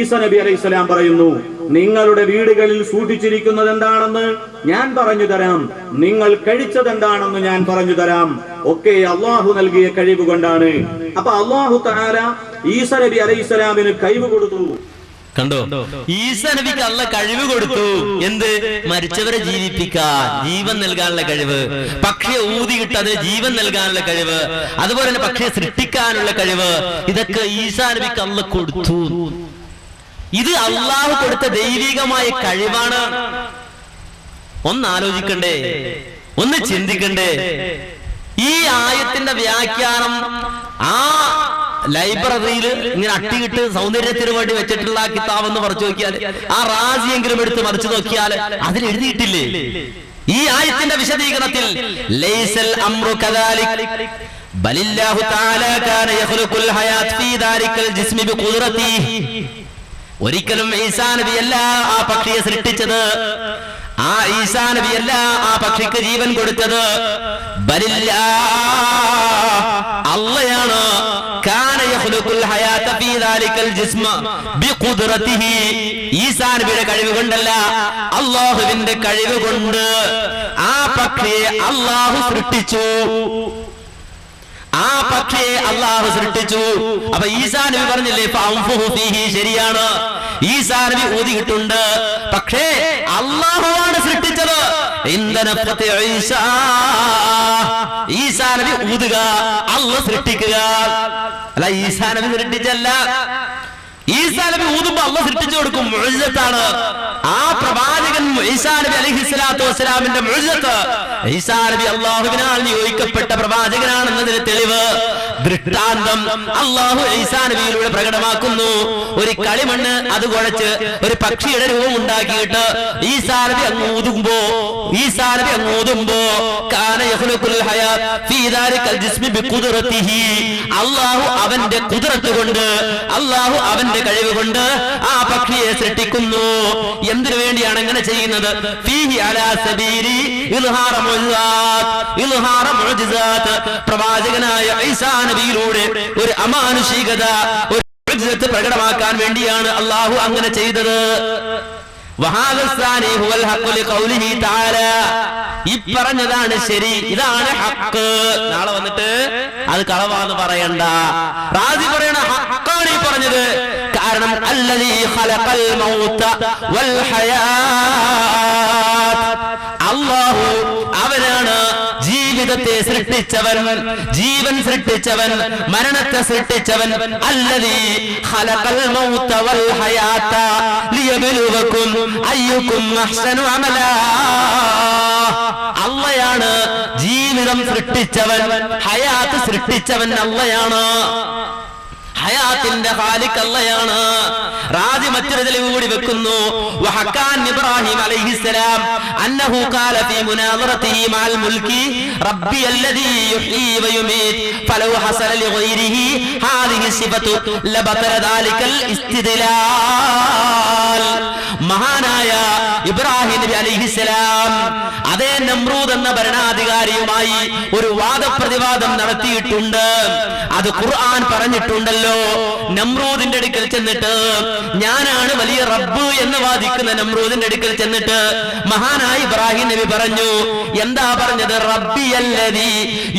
ഈസാ നബി അലൈഹിസ്സലാം പറയുന്നു, നിങ്ങളുടെ വീടുകളിൽ സൂക്ഷിച്ചിരിക്കുന്നത് എന്താണെന്ന് ഞാൻ പറഞ്ഞു തരാം, നിങ്ങൾ കഴിച്ചത് എന്താണെന്ന് ഞാൻ പറഞ്ഞു തരാം. ഒക്കെ അള്ളാഹു നൽകിയ കഴിവ് കൊണ്ടാണ്. അപ്പൊ അള്ളാഹു തആല ഈസാ നബി അലൈഹിസ്സലാമിന് കഴിവ് കൊടുത്തു. കണ്ടോ? ഈസാ നബിക്ക് അള്ള കഴിവ് കൊടുത്തു. എന്ത്? മരിച്ചവരെ ജീവിപ്പിക്കാൻ, ജീവൻ നൽകാനുള്ള കഴിവ്. പക്ഷിയെ ഊതിയിട്ട് അതിന് ജീവൻ നൽകാനുള്ള കഴിവ്, അതുപോലെ തന്നെ പക്ഷിയെ സൃഷ്ടിക്കാനുള്ള കഴിവ്, ഇതൊക്കെ ഈസാ നബിക്ക് അള്ള കൊടുത്തു. ഇത് അള്ളാഹു കൊടുത്ത ദൈവികമായ കഴിവാണ്. ഒന്ന് ആലോചിക്കണ്ടേ, ഒന്ന് ചിന്തിക്കണ്ടേ? ഈ ആയത്തിന്റെ വ്യാഖ്യാനം ആ ലൈബ്രറിയിൽ ഇങ്ങനെ അട്ടിയിട്ട് സൗന്ദര്യത്തിന് വേണ്ടി വെച്ചിട്ടുള്ള കിതാബ് എന്ന് പറിച്ചു നോക്കിയാൽ, ആ റാസിയെങ്കിലും എടുത്ത് മറിച്ചു നോക്കിയാൽ അതിൽ എഴുതിയിട്ടില്ലേ ഈ ആയത്തിന്റെ വിശദീകരണത്തിൽ ലൈസൽ അംറു കദാലിക് ബലില്ലാഹു തആല കാന യഖ്ലുഖുൽ ഹയാത് ഫീ ദാലികൽ ജിസ്മി ബിഖുദ്റതിഹി. ഒരിക്കലും ഈസാ നബി അല്ല ആ പക്ഷിയെ സൃഷ്ടിച്ചത്, ആ ഈസാ നബി അല്ല ആ പക്ഷിക്ക് ജീവൻ കൊടുത്തത്, ബലില്ലാ അള്ളയാണ്. കാന യഖ്ലുഖുൽ ഹയാത ഫീ ദാലികൽ ജിസ്മ ബിഖുദ്റതിഹി. ഈസാ നബിയുടെ കഴിവ് കൊണ്ടല്ല, അല്ലാഹുവിന്റെ കഴിവ് കൊണ്ട് ആ പക്ഷിയെ അല്ലാഹു സൃഷ്ടിച്ചു. ആ പക്ഷിയെ അള്ളാഹു സൃഷ്ടിച്ചു. അപ്പൊ ഈസാ നബി പറഞ്ഞില്ലേ ഫഅൻഫുഹു ഫീഹി, ശരിയാണ്, ഈസാ നബി ഊതിയിട്ടുണ്ട്. പക്ഷേ അള്ളാഹുവാണ് സൃഷ്ടിച്ചത്. ഈസാ നബി ഊതുക, അള്ളാഹു സൃഷ്ടിക്കുക. അല്ല, ഈസാ നബി സൃഷ്ടിച്ചല്ല. ഈസാ നബി ഊതുമ്പോ അള്ളാഹു സൃഷ്ടിച്ചു കൊടുക്കും. മുഅ്ജിസത്താണ്. ആ പ്രവാചകൻ ഈസാ നബി അലൈഹിസ്സലാത്തു വസ്സലാമിന്റെ മുഅ്ജിസത്ത്, ഈസാ നബി അല്ലാഹുവിനാൽ നിയോഗിക്കപ്പെട്ട പ്രവാചകനാണെന്നതിന് തെളിവ്, ദൃഷ്ടാന്തം അല്ലാഹു ഈസാ നബിയിലൂടെ പ്രകടമാക്കുന്നു. ഒരു കളിമണ്ണ് അത് കുഴച്ച് ഒരു പക്ഷിയുടെ രൂപം ഉണ്ടാക്കിയിട്ട് ഈസാ നബി അങ്ങ് ഊതുമ്പോ കാന യഖ്ലുഖുൽ ഹയാത് ഫീ ദാലികൽ ജിസ്മി ബിഖുദ്റതിഹി, അല്ലാഹു അവന്റെ ഖുദ്റത്ത് കൊണ്ട്, അല്ലാഹു അവന്റെ കഴിവ് കൊണ്ട് ആ പക്ഷിയെ സൃഷ്ടിക്കുന്നു. എന്തിനു വേണ്ടിയാണ് അങ്ങനെ ചെയ്യുന്നത്? ഫീഹി അലാ സബീലി ഇൽഹാറ മുഅ്ജിസാത്ത്, പ്രവാചകനായ ഈസാ നബിയിലൂടെ ഒരു അമാനുഷികത, ഒരു മുഅ്ജിസത്ത് പ്രകടമാക്കാൻ വേണ്ടിയാണ് അല്ലാഹു അങ്ങനെ ചെയ്തത്. ഈ പറഞ്ഞതാണ് ശരി, ഇതാണ് ഹക്ക്. നാളെ വന്നിട്ട് അത് കളവാന്ന് പറയണ്ട. റാസി പറയണ ഹക്കാണ് ഈ പറഞ്ഞത്. കാരണം അല്ലദീ ഖലഖൽ മൗത വൽ ഹയാത്ത്, അല്ലാഹു അവനാണ് ജീവിതത്തെ സൃഷ്ടിച്ചവൻ, ജീവൻ സൃഷ്ടിച്ചവൻ, മരണത്തെ സൃഷ്ടിച്ചവൻ. അല്ലദീ ഖലഖൽ മൗത വൽ ഹയാത ലിയബ്ലുവകും അയ്യുകും അഹ്സനു അമലാ. അള്ളയാണ് ജീവിതം സൃഷ്ടിച്ചവൻ, ഹയാത്ത് സൃഷ്ടിച്ചവൻ അള്ളയാണ്. ഹയാത്തിന്റെ ഖാലിഖ് അല്ലാഹയാണ്. റാദി മറ്റൊരു തെളിവ് കൂടി വെക്കുന്നു. വഹക്കാൻ ഇബ്രാഹിം അലൈഹിസ്സലാം അന്നഹു ഖാല ഫീ മുനാദറതിഹി മഅൽ മുൽക്കി റബ്ബി അല്ലദീ യുഹ്യി വയുമീത് ഫലൗ ഹസല ലിഗൈരിഹി ഹാദിഹി സിഫതു ലബതല ദാലികൽ ഇസ്തിദ്ലാൽ. മഹാനായ ഇബ്രാഹിം നബി അലൈഹിസ്സലാം അതേ നമ്രൂദ് എന്ന ഭരണാധികാരിയുമായി ഒരു വാദപ്രതിവാദം നടത്തിയിട്ടുണ്ട്. അത് ഖുർആൻ പറഞ്ഞിട്ടുണ്ടല്ലോ. ഉണ്ടല്ലോ, നമ്രൂദിന്റെ അടുക്കൽ ചെന്നിട്ട്, ഞാനാണ് വലിയ റബ്ബ് എന്ന് വാദിക്കുന്ന നമ്രൂദിന്റെ അടുക്കൽ ചെന്നിട്ട് മഹാനായ ഇബ്രാഹിം നബി പറഞ്ഞു. എന്താ പറഞ്ഞത്? റബ്ബിയല്ലദീ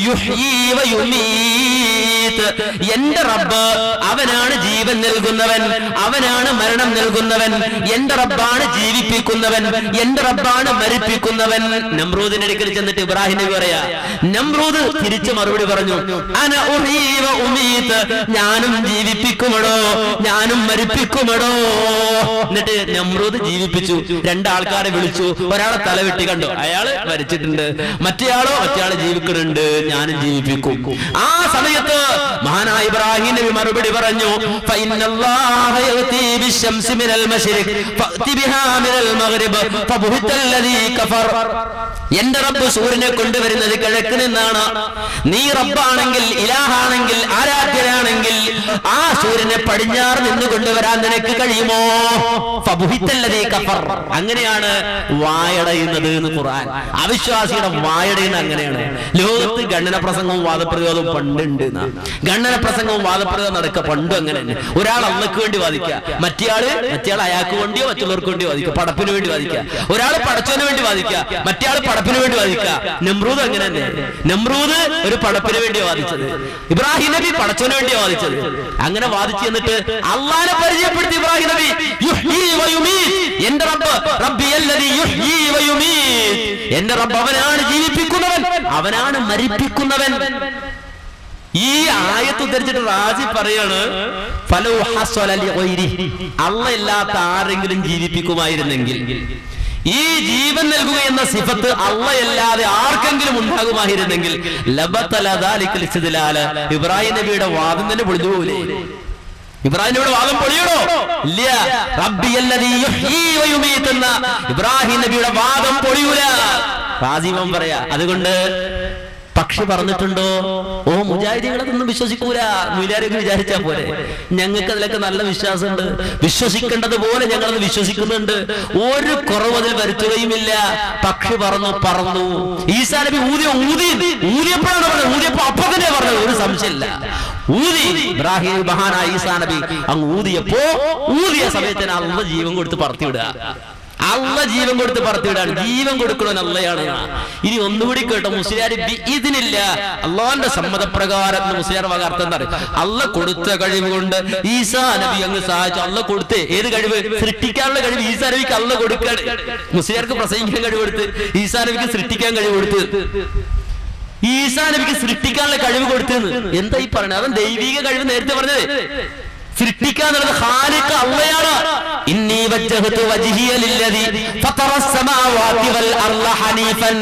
യുഹ്യീ വയുമീത്, എന്റെ റബ്ബ് അവനാണ് ജീവൻ നൽകുന്നവൻ, അവനാണ് മരണം നൽകുന്നവൻ, എന്റെ റബ്ബാണ് ജീവിപ്പിക്കുന്നവൻ, എന്റെ റബ്ബാണ് മരിപ്പിക്കുന്നവൻ. നമ്രൂദിന്റെ അടുക്കൽ ചെന്നിട്ട് ഇബ്രാഹിം നബി പറയാ, നമ്രൂദ് തിരിച്ചു മറുപടി പറഞ്ഞു, അന ഉഹ്യീ വ ഉമീത്, ഞാനും ജീവിപ്പിക്കുമടോ, ഞാനും മരിപ്പിക്കുമടോ. എന്നിട്ട് നമ്രൂദ് ജീവിപ്പിച്ചു. രണ്ടാൾക്കാരെ വിളിച്ചു, ഒരാളെ തലവെട്ടി കണ്ടു, അയാള് മരിച്ചിട്ടുണ്ട്, മറ്റേയാളോ മറ്റേയാള് ജീവിക്കുന്നുണ്ട്, ഞാനും ജീവിപ്പിക്കും. ആ സമയത്ത് മഹാനായ ഇബ്രാഹിം നബി മറുപടി പറഞ്ഞു, ഫഇന്നല്ലാഹ യഅതി ബിശ്ശംസി മിനൽ മശ്രിഖ് ഫഅതി ബിഹാ മിനൽ മഗ്രിബ് ഫബുഹിതല്ലദീ കഫർ. എന്റെ റബ്ബ് സൂര്യനെ കൊണ്ടുവരുന്നത് കിഴക്ക് നിന്നാണ്. നീ റബ്ബാണെങ്കിൽ, ഇലാഹാണെങ്കിൽ, ആരാധ്യനാണെങ്കിൽ ആ സൂര്യനെ പടിഞ്ഞാറ് നിന്ന് കൊണ്ടുവരാൻ നിനക്ക് കഴിയുമോ? ഫബുഹിതല്ലദീ കഫർ. അങ്ങനെയാണ് വായടയുന്നത് എന്ന് ഖുർആൻ. അവിശ്വാസിയുടെ വായടയുന്നത് അങ്ങനെയാണ്. ലോകത്ത് ഗണ്ണന പ്രസംഗവും വാദപ്രതിവാദവും പണ്ടുണ്ട്. ഗണ്ണന പ്രസംഗവും വാദപ്രതിവാദം നടക്കുക പണ്ടും അങ്ങനെ തന്നെ. ഒരാൾ അള്ളക്ക് വേണ്ടി വാദിക്കുക, മറ്റേയാൾ അയാൾക്ക് വേണ്ടിയോ മറ്റുള്ളവർക്ക് വേണ്ടി വാദിക്കുക, പടപ്പിന് വേണ്ടി വാദിക്കുക. ഒരാൾ പടച്ചവന് വേണ്ടി വാദിക്കുക, മറ്റേയാൾ പടപ്പിന് വേണ്ടി വാദിക്കുക. നമ്രൂദ് അങ്ങനെ തന്നെ. നമ്രൂദ് ഒരു പടപ്പിന് വേണ്ടി വാദിച്ചത്, ഇബ്രാഹിം നബി പടച്ചവന് വേണ്ടി വാദിച്ചത്. അങ്ങനെ വാദിച്ചു എന്നിട്ട് അള്ളാനെ പരിചയപ്പെടുത്തി ഇബ്രാഹിം നബി. യുഹ്യീ വയുമീത്, എന്റെ റബ്ബ് റബ്ബിയല്ലദീ യുഹ്യീ വയുമീത്, എന്റെ റബ്ബ് അവനാണ് ജീവിപ്പിക്കുന്നവൻ, അവനാണ് മരിപ്പിക്കുന്നവൻ. ഈ ആയത്ത് ഉദ്ധരിച്ചിട്ട് റാസി പറയാണ്, അള്ള ഇല്ലാത്ത ആരെങ്കിലും ജീവിപ്പിക്കുമായിരുന്നെങ്കിൽ, ഈ ജീവൻ നൽകുക എന്ന സിഫത്ത് അള്ളയല്ലാതെ ആർക്കെങ്കിലും ഉണ്ടാകുമായിരുന്നെങ്കിൽ ഇബ്രാഹിം നബിയുടെ വാദം തന്നെ പൊളിഞ്ഞുപോലെ. ഇബ്രാഹിം നബിയുടെ വാദം പൊളിയണോ? ഇല്ല. റബ്ബിയല്ലദീ യുഹ്യീ വയുമീത് എന്ന ഇബ്രാഹിം നബിയുടെ വാദം പൊളിയൂല. റാസിമം പറയാ. അതുകൊണ്ട് പക്ഷി പറഞ്ഞിട്ടുണ്ടോ? ഓ മുജാഹിദീകളൊന്നും വിശ്വസിക്കൂല, മുലാരൊക്കെ വിചാരിച്ചാ പോലെ. ഞങ്ങൾക്ക് അതിലൊക്കെ നല്ല വിശ്വാസമുണ്ട്, വിശ്വസിക്കേണ്ടത് പോലെ ഞങ്ങളത് വിശ്വസിക്കുന്നുണ്ട്, ഒരു കുറവ് അതിൽ വരുത്തുകയുമില്ല. പക്ഷി പറന്നു. ഈസാ നബി ഊതിയപ്പോഴാണ് പറഞ്ഞത്, ഊതിയപ്പോ അപ്പൊ തന്നെ പറഞ്ഞത്, ഒരു സംശയമില്ല. ഊതി ഇബ്രാഹിം മഹാനായ ഈസാ നബി അങ്ങ് ഊതിയ സമയത്തിന് അള്ള ജീവൻ കൊടുത്ത് പറത്തിവിടുക. അള്ള ജീവൻ കൊടുത്ത് പറത്തിവിടാണ്. ജീവൻ കൊടുക്കണവൻ അള്ളയാണ്. ഇനി ഒന്നുകൂടി കേട്ടോ, മുസ്ലിയാർ ഇതിനില്ല, അള്ളാന്റെ സമ്മതപ്രകാരം മുസ്ലിയാർ വക അർത്ഥം എന്താ പറയുക? അള്ള കൊടുത്ത കഴിവ് കൊണ്ട് ഈസാ നബി അങ്ങ് സഹായിച്ചു. അള്ള കൊടുത്തേ ഏത് കഴിവ്? സൃഷ്ടിക്കാനുള്ള കഴിവ് ഈസാ നബിക്ക് അള്ള കൊടുക്കാണ്. മുസ്ലിയാർക്ക് പ്രസംഗിക്കാൻ കഴിവ് കൊടുത്ത്, ഈസാ നബിക്ക് സൃഷ്ടിക്കാൻ കഴിവ് കൊടുത്ത്. ഈസാ നബിക്ക് സൃഷ്ടിക്കാനുള്ള കഴിവ് കൊടുത്തെന്ന് എന്താ ഈ പറഞ്ഞത്? അവൻ ദൈവിക കഴിവ് നേരത്തെ പറഞ്ഞത്. സൃഷ്ടിക്കാന്നുള്ളത് ഖാലിഖ് അള്ളയാണ്. ഇന്നി വജ്ജഹതു വജ്ഹിയ ലില്ലദീ ഫതറസ് സമാവാതി വൽ അർള ഹനീഫൻ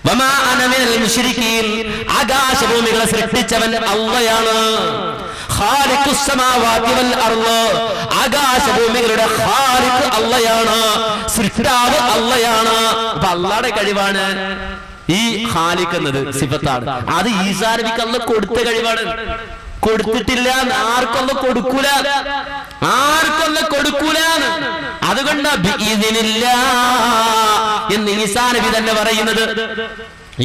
വമാ അന മിനൽ മുശ്രികീൻ. ആകാശഭൂമികളെ സൃഷ്ടിച്ചവൻ അള്ളയാണ്. ഖാലിഖുസ് സമാവാതി വൽ അർള, ആകാശഭൂമികളുടെ ഖാലിഖ് അള്ളയാണ്, സൃഷ്ടാവ് അള്ളയാണ്. അപ്പൊ അള്ളാഹുടെ കഴിവാണ് ഈ ഖാലിഖ് എന്നത് സിഫത്താണ്. അത് ഈസാ നബിക്ക് അള്ളാഹ് കൊടുത്ത കഴിവാണ്. കൊടുത്തിട്ടില്ല, ആർക്കൊന്നും കൊടുക്കൂല, അതുകൊണ്ട് എന്ന് ഈസാ നബി തന്നെ പറയുന്നത്.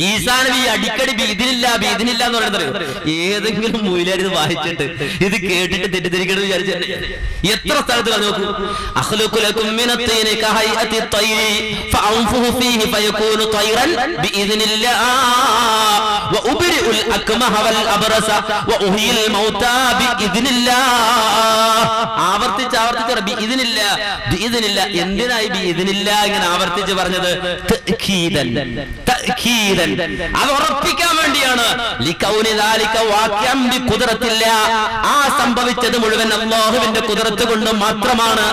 ഈസാ നബി അടിക്കടി ബീദിനില്ല എന്ന് പറയുന്നത് ഏതെങ്കിലും മൂലാരി ഇത് വായിച്ചിട്ട് ഇത് കേട്ടിട്ട് തെറ്റിദ്ധരിക്കണം വിചാരിച്ചിട്ട് എത്ര സ്ഥലത്ത് നോക്കൂ. അഖ്ലുഖു ലകും മിനത്തൈനി കഹൈഅതി തൈരി ഫഅൻഫുഹു ഫീഹി ഫയകൂനു തൈറൻ ബിഇദ്നില്ലാഹ് വഉബ്രിഉൽ അക്മഹ വൽ അബ്റസ വഉഹ്യിൽ മൗതാ ബിഇദ്നില്ലാഹ്. ആവർത്തിച്ച് ബിഇദ്നില്ലാഹ്. എന്തിനായി ബിഇദ്നില്ലാഹ് ഇങ്ങനെ ആവർത്തിച്ച് പറഞ്ഞത്? തഅക്കീദൻ, അത് ഉറപ്പിക്കാൻ വേണ്ടിയാണ്. ആ സംഭവിച്ചത് മുഴുവൻ അല്ലാഹുവിന്റെ ഖുദ്റത്ത് കൊണ്ട് മാത്രമാണ്.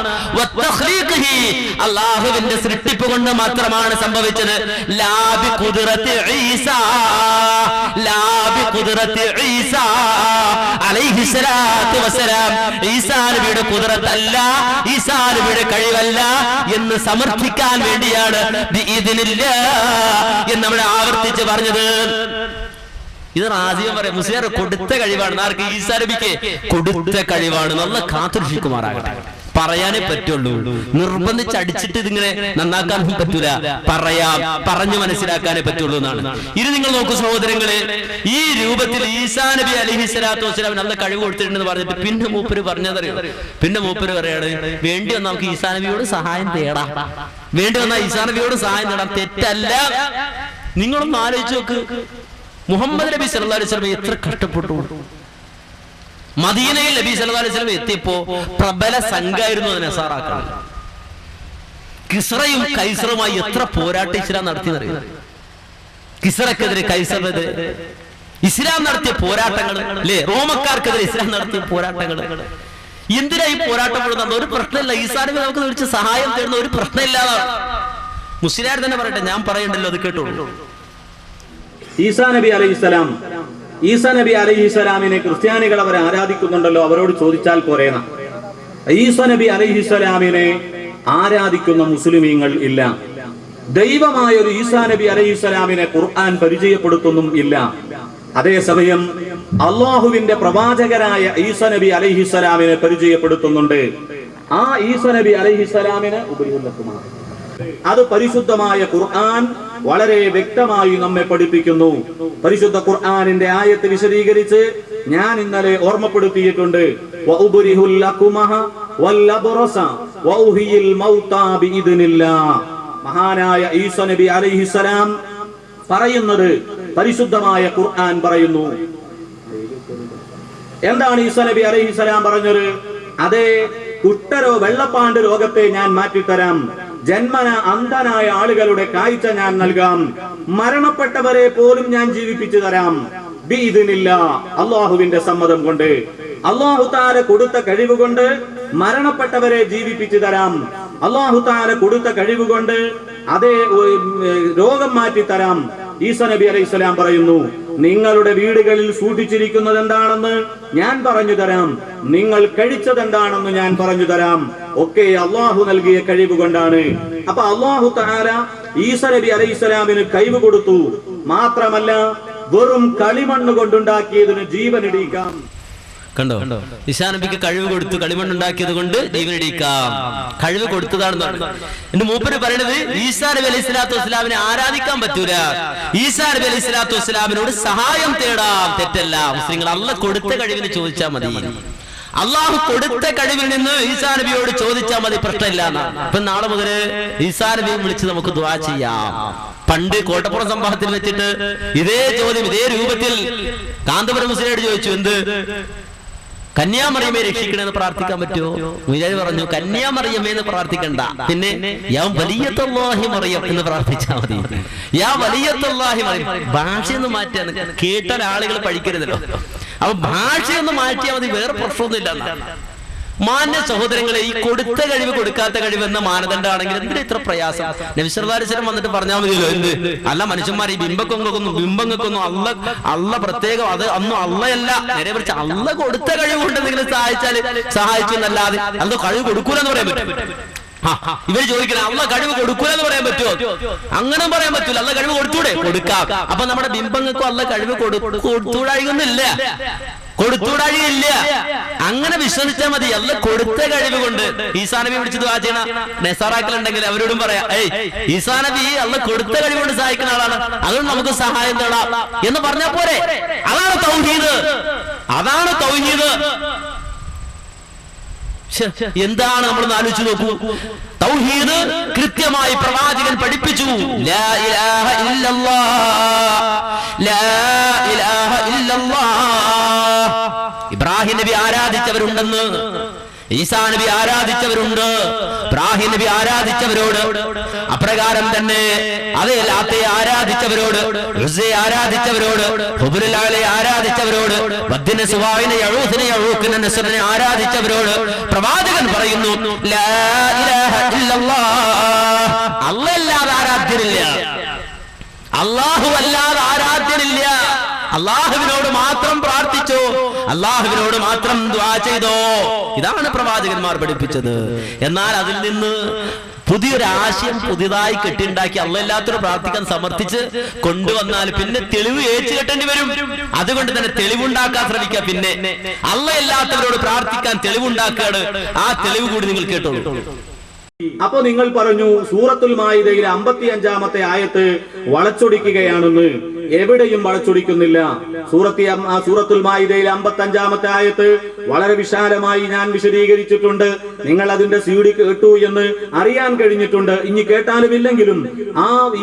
അല്ലാഹുവിന്റെ സൃഷ്ടിപ്പ് കൊണ്ട് മാത്രമാണ് സംഭവിച്ചത്. ലാ ബി ഖുദ്റത്തി ഈസാ, ലാ ബി ഖുദ്റത്തി ഈസാ അലൈഹി സ്വലാത്തു വസ്സലാം. ഈസാ നബിയുടെ ഖുദ്റത്ത് അല്ല, ഈസാ നബിയുടെ കഴിവല്ല എന്ന് സമർത്ഥിക്കാൻ വേണ്ടിയാണ് ബിഇദ്നില്ലാഹ് എന്ന് നമ്മൾ ആവർത്തിച്ച് പറഞ്ഞത്. ഇത് റാസിയം പറയാം, മുസ്ലിയാർ കൊടുത്ത കഴിവാണ്. ആർക്ക്? ഈസാ നബിക്ക് കൊടുത്ത കഴിവാണ്. നല്ല കാത്തുരക്ഷിക്കുമാറാകട്ടെ. പറയാനേ പറ്റുള്ളൂ. നിർബന്ധിച്ച് അടിച്ചിട്ട് ഇതിങ്ങനെ നന്നാക്കാനൊന്നും പറ്റൂല. പറയാം, പറഞ്ഞു മനസ്സിലാക്കാനേ പറ്റുള്ളൂ എന്നാണ്. ഇത് നിങ്ങൾ നോക്കൂ സഹോദരങ്ങളെ, ഈ രൂപത്തിൽ ഈസാ നബി അലൈഹിസ്സലാത്തു വസ്സലാം നല്ല കഴിവ് കൊടുത്തിട്ടുണ്ടെന്ന് പറഞ്ഞിട്ട് പിന്നെ മൂപ്പര് പറഞ്ഞതറിയോ? പിന്നെ മൂപ്പര് പറയാണ്, വേണ്ടി വന്നാൽ നമുക്ക് ഈസാ നബിയോട് സഹായം തേടാം, വേണ്ടി വന്നാൽ ഈസാ നബിയോട് സഹായം തേടാം. തെറ്റല്ല. നിങ്ങളൊന്ന് ആലോചിച്ച് നോക്ക്, മുഹമ്മദ് നബി സല്ലല്ലാഹു അലൈഹി വസല്ലം എത്ര കഷ്ടപ്പെട്ടു. മദീനയിൽ നബി സല്ലല്ലാഹു അലൈഹി വസല്ലം എത്തിയപ്പോ പ്രബല സംഘമായിരുന്നു നസാറാക്കൾ. കിസ്റയും കൈസറുമായി എത്ര പോരാട്ടം ഇസ്ലാം നടത്തിയെന്നറിയാം. കിസ്റക്കെതിരെ കൈസറിനെതിരെ ഇസ്ലാം നടത്തിയ പോരാട്ടങ്ങൾ അല്ലേ? റോമക്കാർക്കെതിരെ ഇസ്ലാം നടത്തിയ പോരാട്ടങ്ങൾ. എന്തിനാ ഈ പോരാട്ടം നടന്നത്? ഒരു പ്രശ്നമില്ല. ഈസാ നബി നമുക്ക് വിളിച്ച് സഹായം തേടുന്ന ഒരു പ്രശ്നമില്ലാതാണ്. മുസ്ലിയാർ തന്നെ പറയട്ടെ, ഞാൻ പറയണ്ടല്ലോ, അത് കേട്ടോളൂ. ഈസാ നബി അലൈഹിസ്സലാം, ഈസാ നബി അലൈഹിസ്സലാമിനെ ക്രിസ്ത്യാനികൾ അവരെ ആരാധിക്കുന്നുണ്ടല്ലോ, അവരോട് ചോദിച്ചാൽ പോരേന. ഈസാ നബി അലൈഹിസ്സലാമിനെ ആരാധിക്കുന്ന മുസ്ലിമീങ്ങൾ ഇല്ല. ദൈവമായ ഒരു ഈസാ നബി അലൈഹിസ്സലാമിനെ ഖുർആൻ പരിചയപ്പെടുത്തുന്നും ഇല്ല. അതേസമയം അള്ളാഹുവിന്റെ പ്രവാചകരായ ഈസാ നബി അലൈഹിസ്സലാമിനെ പരിചയപ്പെടുത്തുന്നുണ്ട്. ആ ഈസാ നബി അലൈഹിസ്സലാമിന് ഉപരിയുള്ളതുമാണ്. അത് പരിശുദ്ധമായ ഖുർആൻ വളരെ വ്യക്തമായി നമ്മെ പഠിപ്പിക്കുന്നു. പരിശുദ്ധ ഖുർആനിന്റെ ആയത്ത് വിശദീകരിച്ച് ഞാൻ ഇന്നലെ ഓർമ്മപ്പെടുത്തിയിട്ടുണ്ട്. മഹാനായ ഈസാ നബി അലൈഹിസ്സലാം പറയുന്നത് പരിശുദ്ധമായ ഖുർആൻ പറയുന്നു. എന്താണ് ഈസാ നബി അലൈഹിസ്സലാം പറഞ്ഞത്? അതേ, കുട്ടരോ വെള്ളപ്പാണ്ട് രോഗത്തെ ഞാൻ മാറ്റിത്തരാം, ജന്മന അന്ധനായ ആളുകളുടെ കാഴ്ച ഞാൻ നൽകാം, മരണപ്പെട്ടവരെ പോലും ഞാൻ ജീവിപ്പിച്ചു തരാം. ബിഇദ്നില്ല, അള്ളാഹുവിന്റെ സമ്മതം കൊണ്ട്, അള്ളാഹു തആല കൊടുത്ത കഴിവ് കൊണ്ട് മരണപ്പെട്ടവരെ ജീവിപ്പിച്ചു തരാം. അള്ളാഹു തആല കൊടുത്ത കഴിവ് കൊണ്ട് അതേ രോഗം മാറ്റി തരാം. ഈസാ നബി അലൈഹിസ്സലാം പറയുന്നു, നിങ്ങളുടെ വീടുകളിൽ സൂക്ഷിച്ചിരിക്കുന്നത് എന്താണെന്ന് ഞാൻ പറഞ്ഞു തരാം, നിങ്ങൾ കഴിച്ചത് എന്താണെന്ന് ഞാൻ പറഞ്ഞു തരാം. ഒക്കെ അള്ളാഹു നൽകിയ കഴിവ് കൊണ്ടാണ്. അപ്പൊ അള്ളാഹു തആല ഈസാ നബി അലൈഹിസ്സലാമിന് കഴിവ് കൊടുത്തു. മാത്രമല്ല, വെറും കളിമണ്ണ് കൊണ്ടുണ്ടാക്കിയതിന് ജീവനിടിക്കാം. കണ്ടോ? ഈസാ നബിക്ക് കഴിവ് കൊടുത്തു, കളിമണ്ണുണ്ടാക്കിയത് കൊണ്ട് ജീവനിടിക്കാം. കഴിവ് കൊടുത്തതാണെന്ന് എന്റെ മൂപ്പര് പറയണത്. ഈസാ നബി അലൈഹി സ്വലാത്തു വസ്സലാമിനെ ആരാധിക്കാൻ പറ്റൂല, ഈസാ നബി അലൈഹി സ്വലാത്തു വസ്സലാമിനോട് സഹായം തേടാം. തെറ്റല്ല. മുസ്ലിങ്ങൾ അള്ളാഹ് കൊടുത്ത കഴിവിന് ചോദിച്ചാൽ മതി. അള്ളാഹു കൊടുത്ത കഴിവിൽ നിന്ന് ഈസാ നബിയോട് ചോദിച്ചാൽ മതി, പ്രശ്നമില്ല. അപ്പൊ നാളെ മുതല് ഈസാ നബിയെ വിളിച്ച് നമുക്ക് ദുആ ചെയ്യാം. പണ്ട് കോട്ടപ്പുറം സംഭവത്തിൽ വെച്ചിട്ട് ഇതേ ചോദ്യം ഇതേ രൂപത്തിൽ കാന്തപുരം മുസ്ലിയോട് ചോദിച്ചു, എന്ത് കന്യാമറിയമേ രക്ഷിക്കണമെന്ന് പ്രാർത്ഥിക്കാൻ പറ്റുമോ? മുജാഹിദ് പറഞ്ഞു, കന്യാമറിയമേ എന്ന് പ്രാർത്ഥിക്കണ്ട, പിന്നെ യാ വലിയത്തുല്ലാഹി മറിയം എന്ന് പ്രാർത്ഥിച്ചാൽ മതി. യാ വലിയത്തുല്ലാഹി മറിയം. ഭാഷയൊന്ന് മാറ്റാൻ കേട്ടാൽ ആളുകൾ പഠിക്കരുതല്ലോ. അപ്പൊ ഭാഷയൊന്ന് മാറ്റിയാൽ മതി, വേറെ പ്രശ്നമൊന്നുമില്ല. മാന്യ സഹോദരങ്ങളെ, ഈ കൊടുത്ത കഴിവ് കൊടുക്കാത്ത കഴിവ് എന്ന മാനദണ്ഡമാണെങ്കിൽ എന്തിനാ ഇത്ര പ്രയാസം? നബി സല്ലല്ലാഹു അലൈഹി വസല്ലം വന്നിട്ട് പറഞ്ഞാൽ മതിയല്ലോ. എന്ത് അല്ല മനുഷ്യന്മാർ ഈ ബിംബങ്ങൾക്കൊന്നും അള്ള പ്രത്യേകം, അത് അന്നും അള്ളയല്ല, നേരെ മറിച്ച് അള്ള കൊടുത്ത കഴിവ് കൊണ്ട് നിങ്ങൾ സഹായിച്ചു എന്നല്ലാതെ അല്ല കഴിവ് കൊടുക്കൂലെന്ന് പറയാൻ പറ്റും. ഇവര് ചോദിക്കണം, അള്ള കഴിവ് കൊടുക്കൂലെന്ന് പറയാൻ പറ്റുമോ? അങ്ങനെ പറയാൻ പറ്റൂല. അള്ള കഴിവ് കൊടുത്തൂടെ? കൊടുക്കാം. അപ്പൊ നമ്മുടെ ബിംബങ്ങൾക്കും അള്ള കഴിവ് കൊടുത്തൂടായില്ല, കൊടുത്തൂടാഴിയില്ല. അങ്ങനെ വിശ്വസിച്ചാൽ മതി. അല്ല കൊടുത്ത കഴിവ് കൊണ്ട്. ഈസാ നബി വിളിച്ച് ദുആ ചെയ്യണ നസാറാക്കൾ ഉണ്ടെങ്കിൽ അവരോടും പറയാം, ഈസാ നബി അല്ല കൊടുത്ത കഴിവ് കൊണ്ട് സഹായിക്കുന്ന ആളാണ്, അതുകൊണ്ട് നമുക്ക് സഹായം തേടാം എന്ന് പറഞ്ഞാൽ പോരെ? അതാണ് തൗഹീദ്, അതാണ് തൗഹീദ്. എന്താണ് നമ്മൾ ആലോചിച്ച് നോക്കൂ. തൗഹീദ് കൃത്യമായി പ്രവാചകൻ പഠിപ്പിച്ചു. ലാ ഇലാഹ ഇല്ലല്ലാഹ്, ലാ ഇലാഹ ഇല്ലല്ലാഹ്. ഇബ്രാഹിം നബി ആരാധിച്ചവരുണ്ടെന്ന്, ഈസാ നബി ആരാധിച്ചവരുണ്ട്, ഇബ്രാഹിം നബി ആരാധിച്ചവരോട് അപ്രകാരം തന്നെ അതേ ലാത്തയെ ആരാധിച്ചവരോട്, ഉസ്സയെ ആരാധിച്ചവരോട്, ഹുബുൽ അലയെ ആരാധിച്ചവരോട്, വദ്ദിനെ സുവായിനെ യഊസിനെ യഊഖിനെ നസ്റിനെ ആരാധിച്ചവരോട് പ്രവാചകൻ പറയുന്നു, ലാ ഇലാഹ ഇല്ലല്ലാഹ്. അല്ലാഹു ആരാധ്യനില്ല, അല്ലാഹു അല്ലാതെ ആരാധ്യനില്ല. അള്ളാഹുവിനോട് മാത്രം പ്രാർത്ഥിച്ചു, അള്ളാഹുവിനോട് മാത്രം ദുആ ചെയ്തോ. ഇതാണ് പ്രവാചകന്മാർ പഠിപ്പിച്ചത്. എന്നാൽ അതിൽ നിന്ന് പുതിയൊരു ആശയം പുതിയതായി കെട്ടിണ്ടാക്കി അള്ളയില്ലാത്തൊരു പ്രാർത്ഥിക്കാൻ സമർത്ഥിച്ച് കൊണ്ടുവന്നാൽ പിന്നെ തെളിവ് ഏച്ചു കെട്ടേണ്ടി വരും. അതുകൊണ്ട് തന്നെ തെളിവുണ്ടാക്കാൻ ശ്രമിക്കുക. പിന്നെ അള്ളയില്ലാത്തവരോട് പ്രാർത്ഥിക്കാൻ തെളിവുണ്ടാക്കുകയാണ്. ആ തെളിവ് കൂടി നിങ്ങൾ കേട്ടോളൂ. അപ്പൊ നിങ്ങൾ പറഞ്ഞു സൂറത്തുൽ മാഇദയിലെ 55-ാമത്തെ ആയത്ത് വളച്ചൊടിക്കുകയാണെന്ന്. എവിടെയും വളച്ചൊടിക്കുന്നില്ല. സൂറത്തുൽ മാഇദയിലെ 55-ാമത്തെ ആയത്ത് വളരെ വിശാലമായി ഞാൻ വിശദീകരിച്ചിട്ടുണ്ട്. നിങ്ങൾ അതിന്റെ CD കേട്ടു എന്ന് അറിയാൻ കഴിഞ്ഞിട്ടുണ്ട്. ഇനി കേട്ടാലും ഇല്ലെങ്കിലും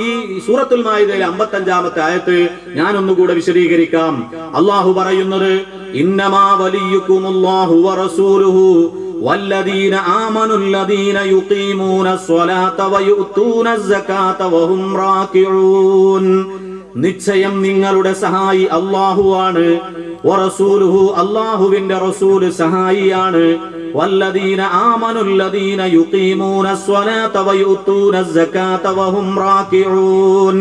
ഈ സൂറത്തുൽ മാഇദയിലെ 55-ാമത്തെ ആയത്ത് ഞാൻ ഒന്നുകൂടെ വിശദീകരിക്കാം. അള്ളാഹു പറയുന്നത് ഇന്നമാ വലിയുക്കുമുല്ലാഹു വറസൂലുഹു വല്ലദീന ആമനുല്ലദീന യുഖീമൂനസ് സ്വലാത വയുഅ്തൂനസ് സകാത വഹും റാകിഊൻ. നിശ്ചയം നിങ്ങളുടെ സഹായി അല്ലാഹുവാണ്. വറസൂലുഹു അല്ലാഹുവിന്റെ റസൂൽ സഹായിയാണ്. വല്ലദീന ആമനുല്ലദീന യുഖീമൂനസ് സ്വലാത വയുഅ്തൂനസ് സകാത വഹും റാകിഊൻ.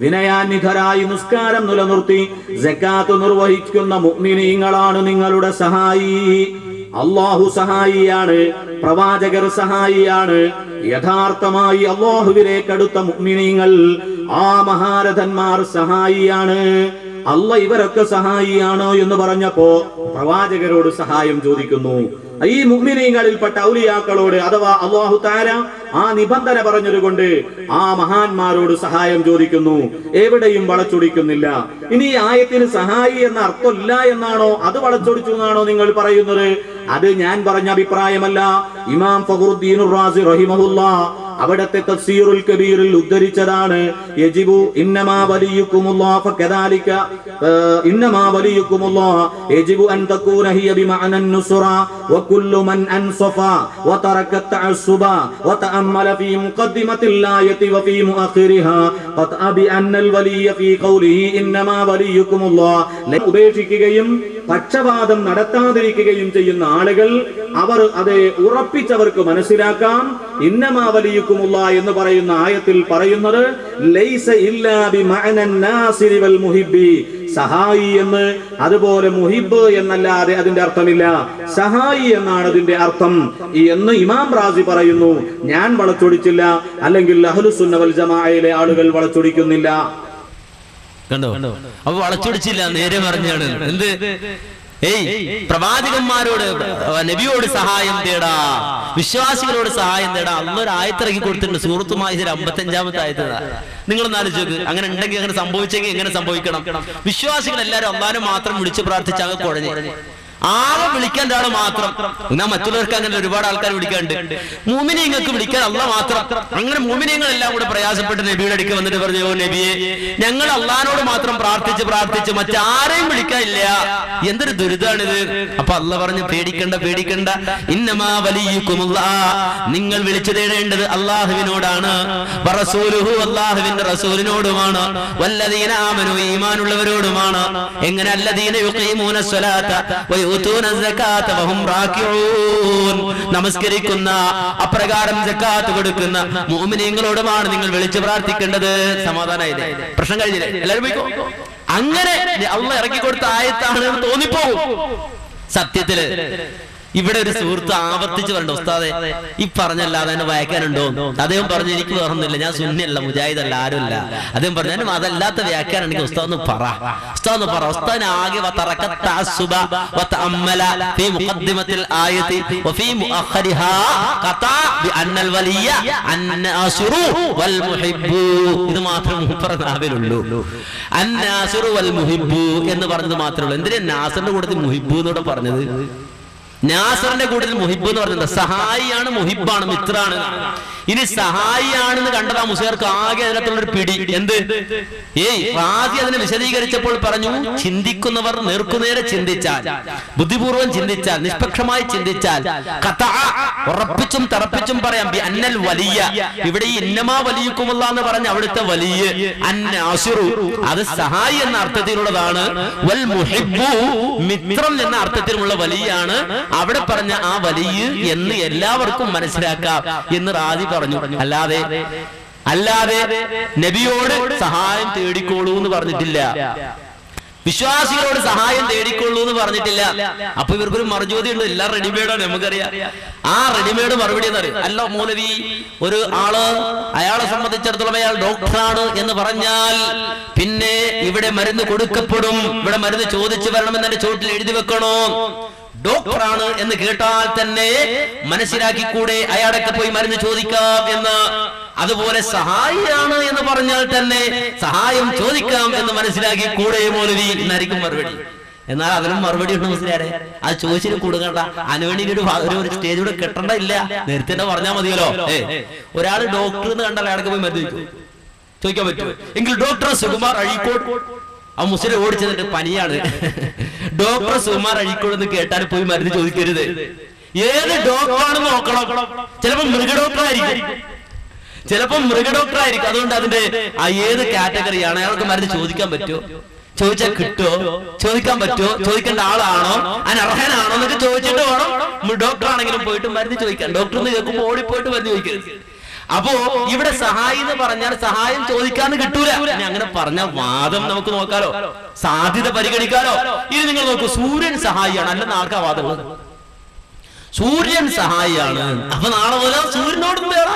വിനയാന്വിതരായി നിസ്കാരം നിലനിർത്തി സകാത്ത് നിർവഹിക്കുന്ന മുഅ്മിനീങ്ങളാണ് നിങ്ങളുടെ സഹായി. അല്ലാഹു സഹായിയാണ്, പ്രവാചകർ സഹായിയാണ്. യഥാർത്ഥമായി അല്ലാഹുവിലേക്ക് അടുത്ത മുഅ്മിനീങ്ങൾ, ആ മഹാരഥന്മാർ സഹായിയാണ്. അല്ല ഇവരൊക്കെ സഹായിയാണോ എന്ന് പറഞ്ഞപ്പോ പ്രവാചകരോട് സഹായം ചോദിക്കുന്നു. ഈ മുഅ്മിനീങ്ങളിൽപ്പെട്ട ഔലിയാക്കളോട് അഥവാ അല്ലാഹു തആല ആ നിബന്ധന പറഞ്ഞതുകൊണ്ട് ആ മഹാന്മാരോട് സഹായം ചോദിക്കുന്നു. എവിടെയും വളച്ചൊടിക്കുന്നില്ല. ഇനി ഈ ആയത്തിന് സഹായി എന്ന അർത്ഥമില്ല എന്നാണോ, അത് വളച്ചൊടിച്ചു എന്നാണോ നിങ്ങൾ പറയുന്നത്? അത് ഞാൻ പറഞ്ഞ അഭിപ്രായമല്ല. ഇമാം ഫഖറുദ്ദീൻ റാസി റഹിമഹുല്ലാഹ് അവിടത്തെ തഫ്സീറുൽ കബീറിൽ ഉദ്ധരിച്ചതാണ്. യജിബു ഇന്നമാ വലിയുക്കുമുല്ലാഹ് ഫകദാലിക ഇന്നമാ വലിയുക്കുമുല്ലാഹ് യജിബു അൻ തകൂന ഹിയ ബിമഅന നുസ്റ വകുല്ലു മൻ അൻസഫ വതറക തഅസ്സുബ വതഅമ്മല ഫീ മുഖദ്ദിമത്തിൽ ആയതി വഫീ മുഅഖിരിഹാ ഖത്അ ബിഅന്നൽ വലിയ ഫീ ഖൗലിഹി ഇന്നമാ വലിയുക്കുമുല്ലാഹ് ഉപേക്ഷിക്കുകയും പക്ഷപാതം നടത്താതിരിക്കുകയും ചെയ്യുന്ന ആളുകൾ അവർ അതെ ഉറപ്പിച്ചവർക്ക് മനസ്സിലാക്കാം. ഇന്നമാ വലിയുക്കുമുല്ലാഹ് എന്ന് പറയുന്ന ആയത്തിൽ പറയുന്നത് ലൈസ ഇല്ലാ ബിമഅനൻ നാസിരി വൽ മുഹിബ്ബി, സഹായി എന്ന് അതുപോലെ മുഹിബ് എന്നല്ലാതെ അതിന്റെ അർത്ഥമില്ല. സഹായി എന്നാണ് അതിന്റെ അർത്ഥം എന്ന് ഇമാം റാസി പറയുന്നു. ഞാൻ വളച്ചൊടിച്ചില്ല, അല്ലെങ്കിൽ അഹ്ലുസുന്ന വൽ ജമാഅയിലെ ആളുകൾ വളച്ചൊടിക്കുന്നില്ല. കണ്ടോ? അപ്പൊ വളച്ചൊടിച്ചില്ല, നേരെ പറഞ്ഞാണ്. എന്ത്? പ്രവാചകന്മാരോട് നബിയോട് സഹായം തേടാ, വിശ്വാസികളോട് സഹായം തേടാ. അള്ളൊരു ആയത്തിറക്കി കൊടുത്തിട്ടുണ്ട്. സൂറത്ത് മാഇദയിലെ 55-ാമത്തെ ആയത്താ. നിങ്ങളൊന്ന് ആലോചിച്ച്, അങ്ങനെ ഉണ്ടെങ്കിൽ അങ്ങനെ സംഭവിച്ചെങ്കിൽ എങ്ങനെ സംഭവിക്കണം? വിശ്വാസികൾ എല്ലാവരും അള്ളാഹുവിനെ മാത്രം വിളിച്ച് പ്രാർത്ഥിച്ചാൽ കുഴഞ്ഞ് ആളെ വിളിക്കാൻ ഒരാള് മാത്രം. എന്നാ മറ്റുള്ളവർക്ക് അങ്ങനെ ഒരുപാട് ആൾക്കാർ വിളിക്കാറുണ്ട്. മുഅ്മിനീങ്ങൾക്ക് വിളിക്കാൻ അള്ളാഹ് മാത്രം. അങ്ങനെ മുഅ്മിനീങ്ങൾ എല്ലാം കൂടെ പ്രയാസപ്പെട്ട് നബിയുടെ അടുക്ക് വന്നിട്ട് പറഞ്ഞു, ഓ നബിയെ, ഞങ്ങൾ അള്ളാഹിനോട് മാത്രം പ്രാർത്ഥിച്ച് മറ്റാരെയും വിളിക്കാനില്ല. എന്തൊരു ദുരിതാണിത്. അപ്പൊ അള്ളാഹ് പറഞ്ഞു, പേടിക്കണ്ട. ഇന്നമാ വലിയുക്കുമുല്ലാഹ്, നിങ്ങൾ വിളിച്ചു തേടേണ്ടത് അള്ളാഹുവിനോടാണ്. വറസൂലുഹു, അള്ളാഹുവിന്റെ റസൂലിനോടുമാണ്. വല്ലദീന ആമനു, ഈമാനുള്ളവരോടുമാണ്. എങ്ങനെ? അല്ലദീന യുഖീമൂന സ്വലാത്ത നമസ്കരിക്കുന്ന, അപ്രകാരം സക്കാത്ത് കൊടുക്കുന്ന മുഅ്മിനീങ്ങളോടുമാണ് നിങ്ങൾ വിളിച്ചു പ്രാർത്ഥിക്കേണ്ടത്. സമാധാനമായില്ലേ? പ്രശ്നം കഴിഞ്ഞില്ലേ? എല്ലാവരും പോയിക്കോ. അങ്ങനെ അള്ളാഹ് ഇറക്കി കൊടുത്ത ആയത്താണ് എന്ന് തോന്നിപ്പോകും. സത്യത്തില് ഇവിടെ ഒരു സുഹൃത്ത് ആവർത്തിച്ച് പറഞ്ഞു, ഉസ്താദെ ഈ പറഞ്ഞല്ലാതെ എന്നെ വായിക്കാനുണ്ടോ? അദ്ദേഹം പറഞ്ഞു, എനിക്ക് വേറൊന്നുമില്ല, ഞാൻ സുന്നിയല്ല, മുജാഹിദല്ല, ആരുമില്ല. അദ്ദേഹം പറഞ്ഞു, അതല്ലാത്ത വ്യാഖ്യാനാണെങ്കിൽ ഉസ്താദ് പറ. ഉസ്താദിന് ആകെ ഇത് മാത്രമേ മൂപ്പറനാവിലുള്ളൂ. അന്നാസിറു വൽ മുഹിബ്ബു എന്ന് പറഞ്ഞത് മാത്രമേ ഉള്ളൂ. എന്തിനാ നാസറിന്റെ കൂട്ടത്തിൽ മുഹിബ്ബു എന്നൂടെ പറഞ്ഞത്? നാസറിന്റെ കൂട്ടത്തിൽ മുഹിബ് എന്ന് പറഞ്ഞത് സഹായിയാണ്, മുഹിബാണ്, മിത്രാണ്. ഇനി സഹായിയാണെന്ന് കണ്ടതാ മുസ്ലിർക്ക് ആകെ അതിനകത്തുള്ളൊരു പിടി. എന്ത്? റാസി അതിനെ വിശദീകരിച്ചപ്പോൾ പറഞ്ഞു, ചിന്തിക്കുന്നവർ നേർക്കുനേരെ ചിന്തിച്ചാൽ, ബുദ്ധിപൂർവ്വം ചിന്തിച്ചാൽ, നിഷ്പക്ഷമായി ചിന്തിച്ചാൽ, ഉറപ്പിച്ചും തറപ്പിച്ചും പറയാം അന്നൽ വലിയ, ഇവിടെ ഈ ഇന്നമാ വലിയുക്കുമുള്ള എന്ന് പറഞ്ഞ അവിടുത്തെ വലിയ അന്നാസിറു, അത് സഹായി എന്ന അർത്ഥത്തിലുള്ളതാണ്. വൽ മുഹിബ്ബു, മിത്രം എന്ന അർത്ഥത്തിലുള്ള വലിയാണ്. അവിടെ പറഞ്ഞ ആ വലിയ എന്ന് എല്ലാവർക്കും മനസ്സിലാക്കാം എന്ന് റാസി പറഞ്ഞു. അല്ലാതെ നബിയോട് സഹായം തേടിക്കോളൂ എന്ന് പറഞ്ഞിട്ടില്ല. വിശ്വാസികളോട് സഹായം തേടിക്കൊള്ളൂ എന്ന് പറഞ്ഞിട്ടില്ല. അപ്പൊ ഇവർക്കൊരു മറുചോദ്യം ഉണ്ട്, എല്ലാം റെഡിമെയ്ഡാണ്, നമുക്കറിയാം. ആ റെഡിമെയ്ഡ് മറുപടി എന്നറിയാം. അല്ല മൗലവി, ഒരു ആള് അയാളെ സംബന്ധിച്ചിടത്തോളം അയാൾ ഡോക്ടറാണ് എന്ന് പറഞ്ഞാൽ പിന്നെ ഇവിടെ മരുന്ന് കൊടുക്കപ്പെടും, ഇവിടെ മരുന്ന് ചോദിച്ചു വരണമെന്ന് എന്റെ ചോട്ടിൽ എഴുതി വെക്കണോ? ഡോക്ടറാണ് എന്ന് കേട്ടാൽ തന്നെ മനസ്സിലാക്കിക്കൂടെ അയാളൊക്കെ പോയി മരുന്ന് ചോദിക്കാം എന്ന്? അതുപോലെ സഹായിയാണ് എന്ന് പറഞ്ഞാൽ തന്നെ സഹായം ചോദിക്കാം എന്ന് മനസ്സിലാക്കി കൂടെ മൗലവി എന്നായിരിക്കും മറുപടി. എന്നാൽ അതിനും മറുപടി ഉണ്ട് മുസ്ലിയാരെ, അത് ചോദിച്ചിട്ട് കൊടുക്കണ്ട, അനുവേണ്ടിയിട്ട് ഒരു സ്റ്റേജിലൂടെ കെട്ടണ്ട, ഇല്ല, നേരത്തെ തന്നെ പറഞ്ഞാൽ മതിയല്ലോ. ഒരാൾ ഡോക്ടർ എന്ന് കണ്ടാൽ അയാൾക്ക് പോയി മരുന്ന് ചോദിക്കാൻ പറ്റുമോ? എങ്കിൽ ഡോക്ടർ സുകുമാർ അഴീക്കോട്, ആ മുസ്ലിം ഓടിച്ചതിന്റെ പനിയാണ്, ഡോക്ടർ സുകുമാർ അഴീക്കോട് എന്ന് കേട്ടാൽ പോയി മരുന്ന് ചോദിക്കരുത്. ഏത് ഡോക്ടറാണെന്ന് നോക്കണം. ചിലപ്പോൾ മൃഗഡോക്ടറായിരിക്കും. അതുകൊണ്ട് അതിന്റെ ആ ഏത് കാറ്റഗറിയാണ്, അയാൾക്ക് മരുന്ന് ചോദിക്കാൻ പറ്റുമോ, ചോദിച്ചാൽ കിട്ടുമോ, ചോദിക്കാൻ പറ്റുമോ, ചോദിക്കേണ്ട ആളാണോ, അതിന് അർഹനാണോ എന്നൊക്കെ ചോദിച്ചിട്ട് വേണം ഡോക്ടർ ആണെങ്കിലും പോയിട്ട് മരുന്ന് ചോദിക്കാൻ. ഡോക്ടർ എന്ന് കേൾക്കുമ്പോൾ ഓടിപ്പോയിട്ട് മരുന്ന് ചോദിക്കരുത്. അപ്പോ ഇവിടെ സഹായി എന്ന് പറഞ്ഞാൽ സഹായം ചോദിക്കാന്ന് കിട്ടൂല. അങ്ങനെ പറഞ്ഞ വാദം നമുക്ക് നോക്കാലോ, സാധ്യത പരിഗണിക്കാലോ. ഇനി നിങ്ങൾ നോക്കൂ, സൂര്യൻ സഹായിയാണ്, അല്ലെന്ന് ആർക്കാ വാദമുള്ളത്? സൂര്യൻ സഹായിയാണ്, അപ്പൊ നാളെ പോലെ സൂര്യനോടും തേടാ.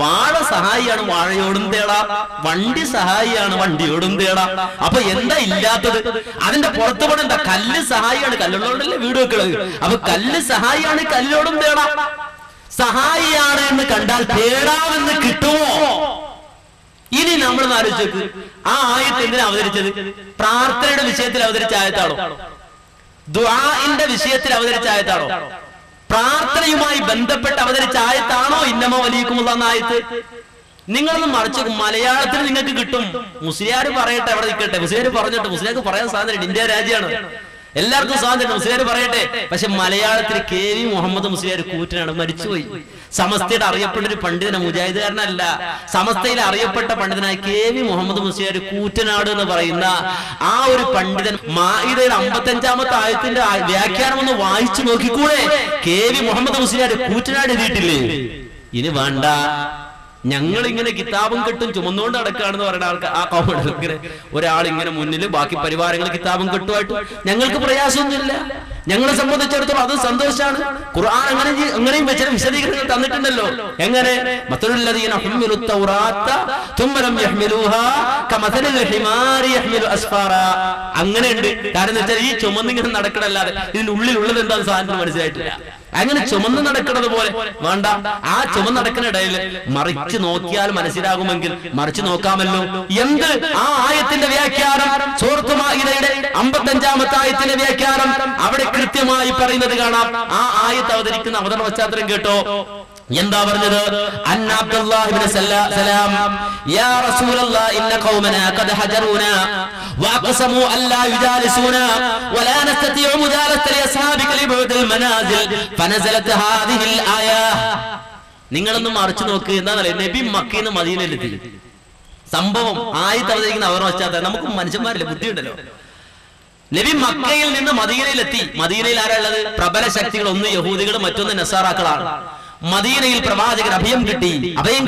വാഴ സഹായിയാണ്, വാഴയോടും തേടാ. വണ്ടി സഹായിയാണ്, വണ്ടിയോടും തേടാ. അപ്പൊ എന്താ ഇല്ലാത്തത്? അതിന്റെ പുറത്ത് പോണ എന്താ? കല്ല് സഹായിയാണ്, കല്ലുള്ളതുകൊണ്ടല്ലേ വീട് വെക്കുന്നത്. അപ്പൊ കല്ല് സഹായിയാണ്, കല്ലിനോടും തേടാ. സഹായിയാണ് എന്ന് കണ്ടാൽ തേടാമെന്ന് കിട്ടുമോ? ഇനി നമ്മൾ ആലോചിച്ചു, ആ ആയത്ത് എന്തിനാ അവതരിച്ചത്? പ്രാർത്ഥനയുടെ വിഷയത്തിൽ അവതരിച്ച ആയത്താണോ? ദുആഇന്റെ വിഷയത്തിൽ അവതരിച്ച ആയത്താണോ? പ്രാർത്ഥനയുമായി ബന്ധപ്പെട്ട് അവതരിച്ച ആയത്താണോ ഇന്നമ വലിയക്കുമുള്ള ആയത്ത്? നിങ്ങളൊന്ന് മറിച്ച് മലയാളത്തിൽ നിങ്ങൾക്ക് കിട്ടും. മുസ്ലിയാർ പറയട്ടെ, അവിടെ നിൽക്കട്ടെ, മുസ്ലിയാർ പറഞ്ഞിട്ട്. മുസ്ലിയാർക്ക് പറയാൻ സ്വാതന്ത്ര്യം, ഇന്ത്യ രാജ്യമാണ്, എല്ലാവർക്കും സ്വാതന്ത്ര്യം, മുസ്ലിയാർ പറയട്ടെ. പക്ഷെ മലയാളത്തിൽ KV മുഹമ്മദ് മുസ്ലിയാർ കൂറ്റനാണ്, മരിച്ചുപോയി. സമസ്തയുടെ അറിയപ്പെട്ട ഒരു പണ്ഡിതന, മുജാഹിദുകാരനല്ല, സമസ്തയിൽ അറിയപ്പെട്ട പണ്ഡിതനായ KV മുഹമ്മദ് മുസ്ലിയാർ കൂറ്റനാട് എന്ന് പറയുന്ന ആ ഒരു പണ്ഡിതൻ മാഇദയുടെ 55-ാമത്തെ ആയത്തിന്റെ വ്യാഖ്യാനം ഒന്ന് വായിച്ചു നോക്കിക്കൂടെ? KV മുഹമ്മദ് മുസ്ലിയാർ കൂറ്റനാട് എഴുതിയിട്ടില്ലേ? ഇനി വേണ്ട, ഞങ്ങൾ ഇങ്ങനെ കിതാബും കെട്ടും ചുമന്നുകൊണ്ട് നടക്കുകയാണെന്ന് പറയുന്ന ആൾക്ക് ആ കോമഡി ഇങ്ങനെ ഒരാൾ ഇങ്ങനെ മുന്നിൽ, ബാക്കി പരിവാരങ്ങൾ കിതാബും കെട്ടുമായിട്ട് ഞങ്ങൾക്ക് പ്രയാസമൊന്നുമില്ല. ഞങ്ങളെ സംബന്ധിച്ചിടത്തോളം അത് സന്തോഷമാണ്. ഖുർആൻ അങ്ങനെയും ചില വിശദീകരണങ്ങൾ തന്നിട്ടുണ്ടല്ലോ. എങ്ങനെ? അങ്ങനെയുണ്ട്. കാരണം വെച്ചാൽ ഈ ചുമന്നിങ്ങനെ നടക്കണല്ലാതെ ഇതിന്റെ ഉള്ളിലുള്ളത് എന്താണെന്ന് സാധനത്തിന് മനസ്സിലായിട്ടില്ല. അങ്ങനെ ചുമന്ന് നടക്കുന്നത് പോലെ വേണ്ട. ആ ചുമന്ന് നടക്കുന്ന ഇടയിൽ മറിച്ച് നോക്കിയാൽ മനസ്സിലാകുമെങ്കിൽ മറിച്ച് നോക്കാമല്ലോ. എന്ത്? ആ ആയത്തിന്റെ വ്യാഖ്യാനം, സൂറത്തുൽ മാഇദയുടെ 55-ാമത്തെ ആയത്തിന്റെ വ്യാഖ്യാനം അവിടെ കൃത്യമായി പറയുന്നത് കാണാം. ആ ആയത്ത് അവതരിക്കുന്ന അവതരണ പശ്ചാത്തലം കേട്ടോ. എന്താ പറഞ്ഞത്? അന്ന അബ്ദുല്ലാഹി ഇബ്നു സലാം യാ റസൂലല്ലാഹ് ഇന്ന ഖൗമനാ ഖദ് ഹജറൂനാ വഅഖസമു അല്ലാ യുജാലിസൂനാ വലാ നസ്തതിഉ മുജാലസത അസ്ഹാബിക ലിബുദിൽ മനാസിൽ ഫനസലത് ഹാദിഹിൽ ആയ. നിങ്ങളൊന്ന് മറിച്ചു നോക്ക്. എന്താണെന്നല്ലേ, നബി മക്കയിൽ നിന്ന് മദീനയിലെത്തി. സംഭവം ആയത്ത് അവതരിക്കുന്ന അവരുടെ പശ്ചാത്തലം. നമുക്ക് മനുഷ്യന്മാരില്ല, ബുദ്ധിയുണ്ടല്ലോ. നബി മക്കയിൽ നിന്ന് മദീനയിലെത്തി. മദീനയിൽ ആരാളുള്ളത്? പ്രബല ശക്തികൾ. ഒന്ന് യഹൂദികൾ, മറ്റൊന്ന് നസാറാക്കളാണ്. മദീനയിൽ പ്രവാചകൻ അഭയം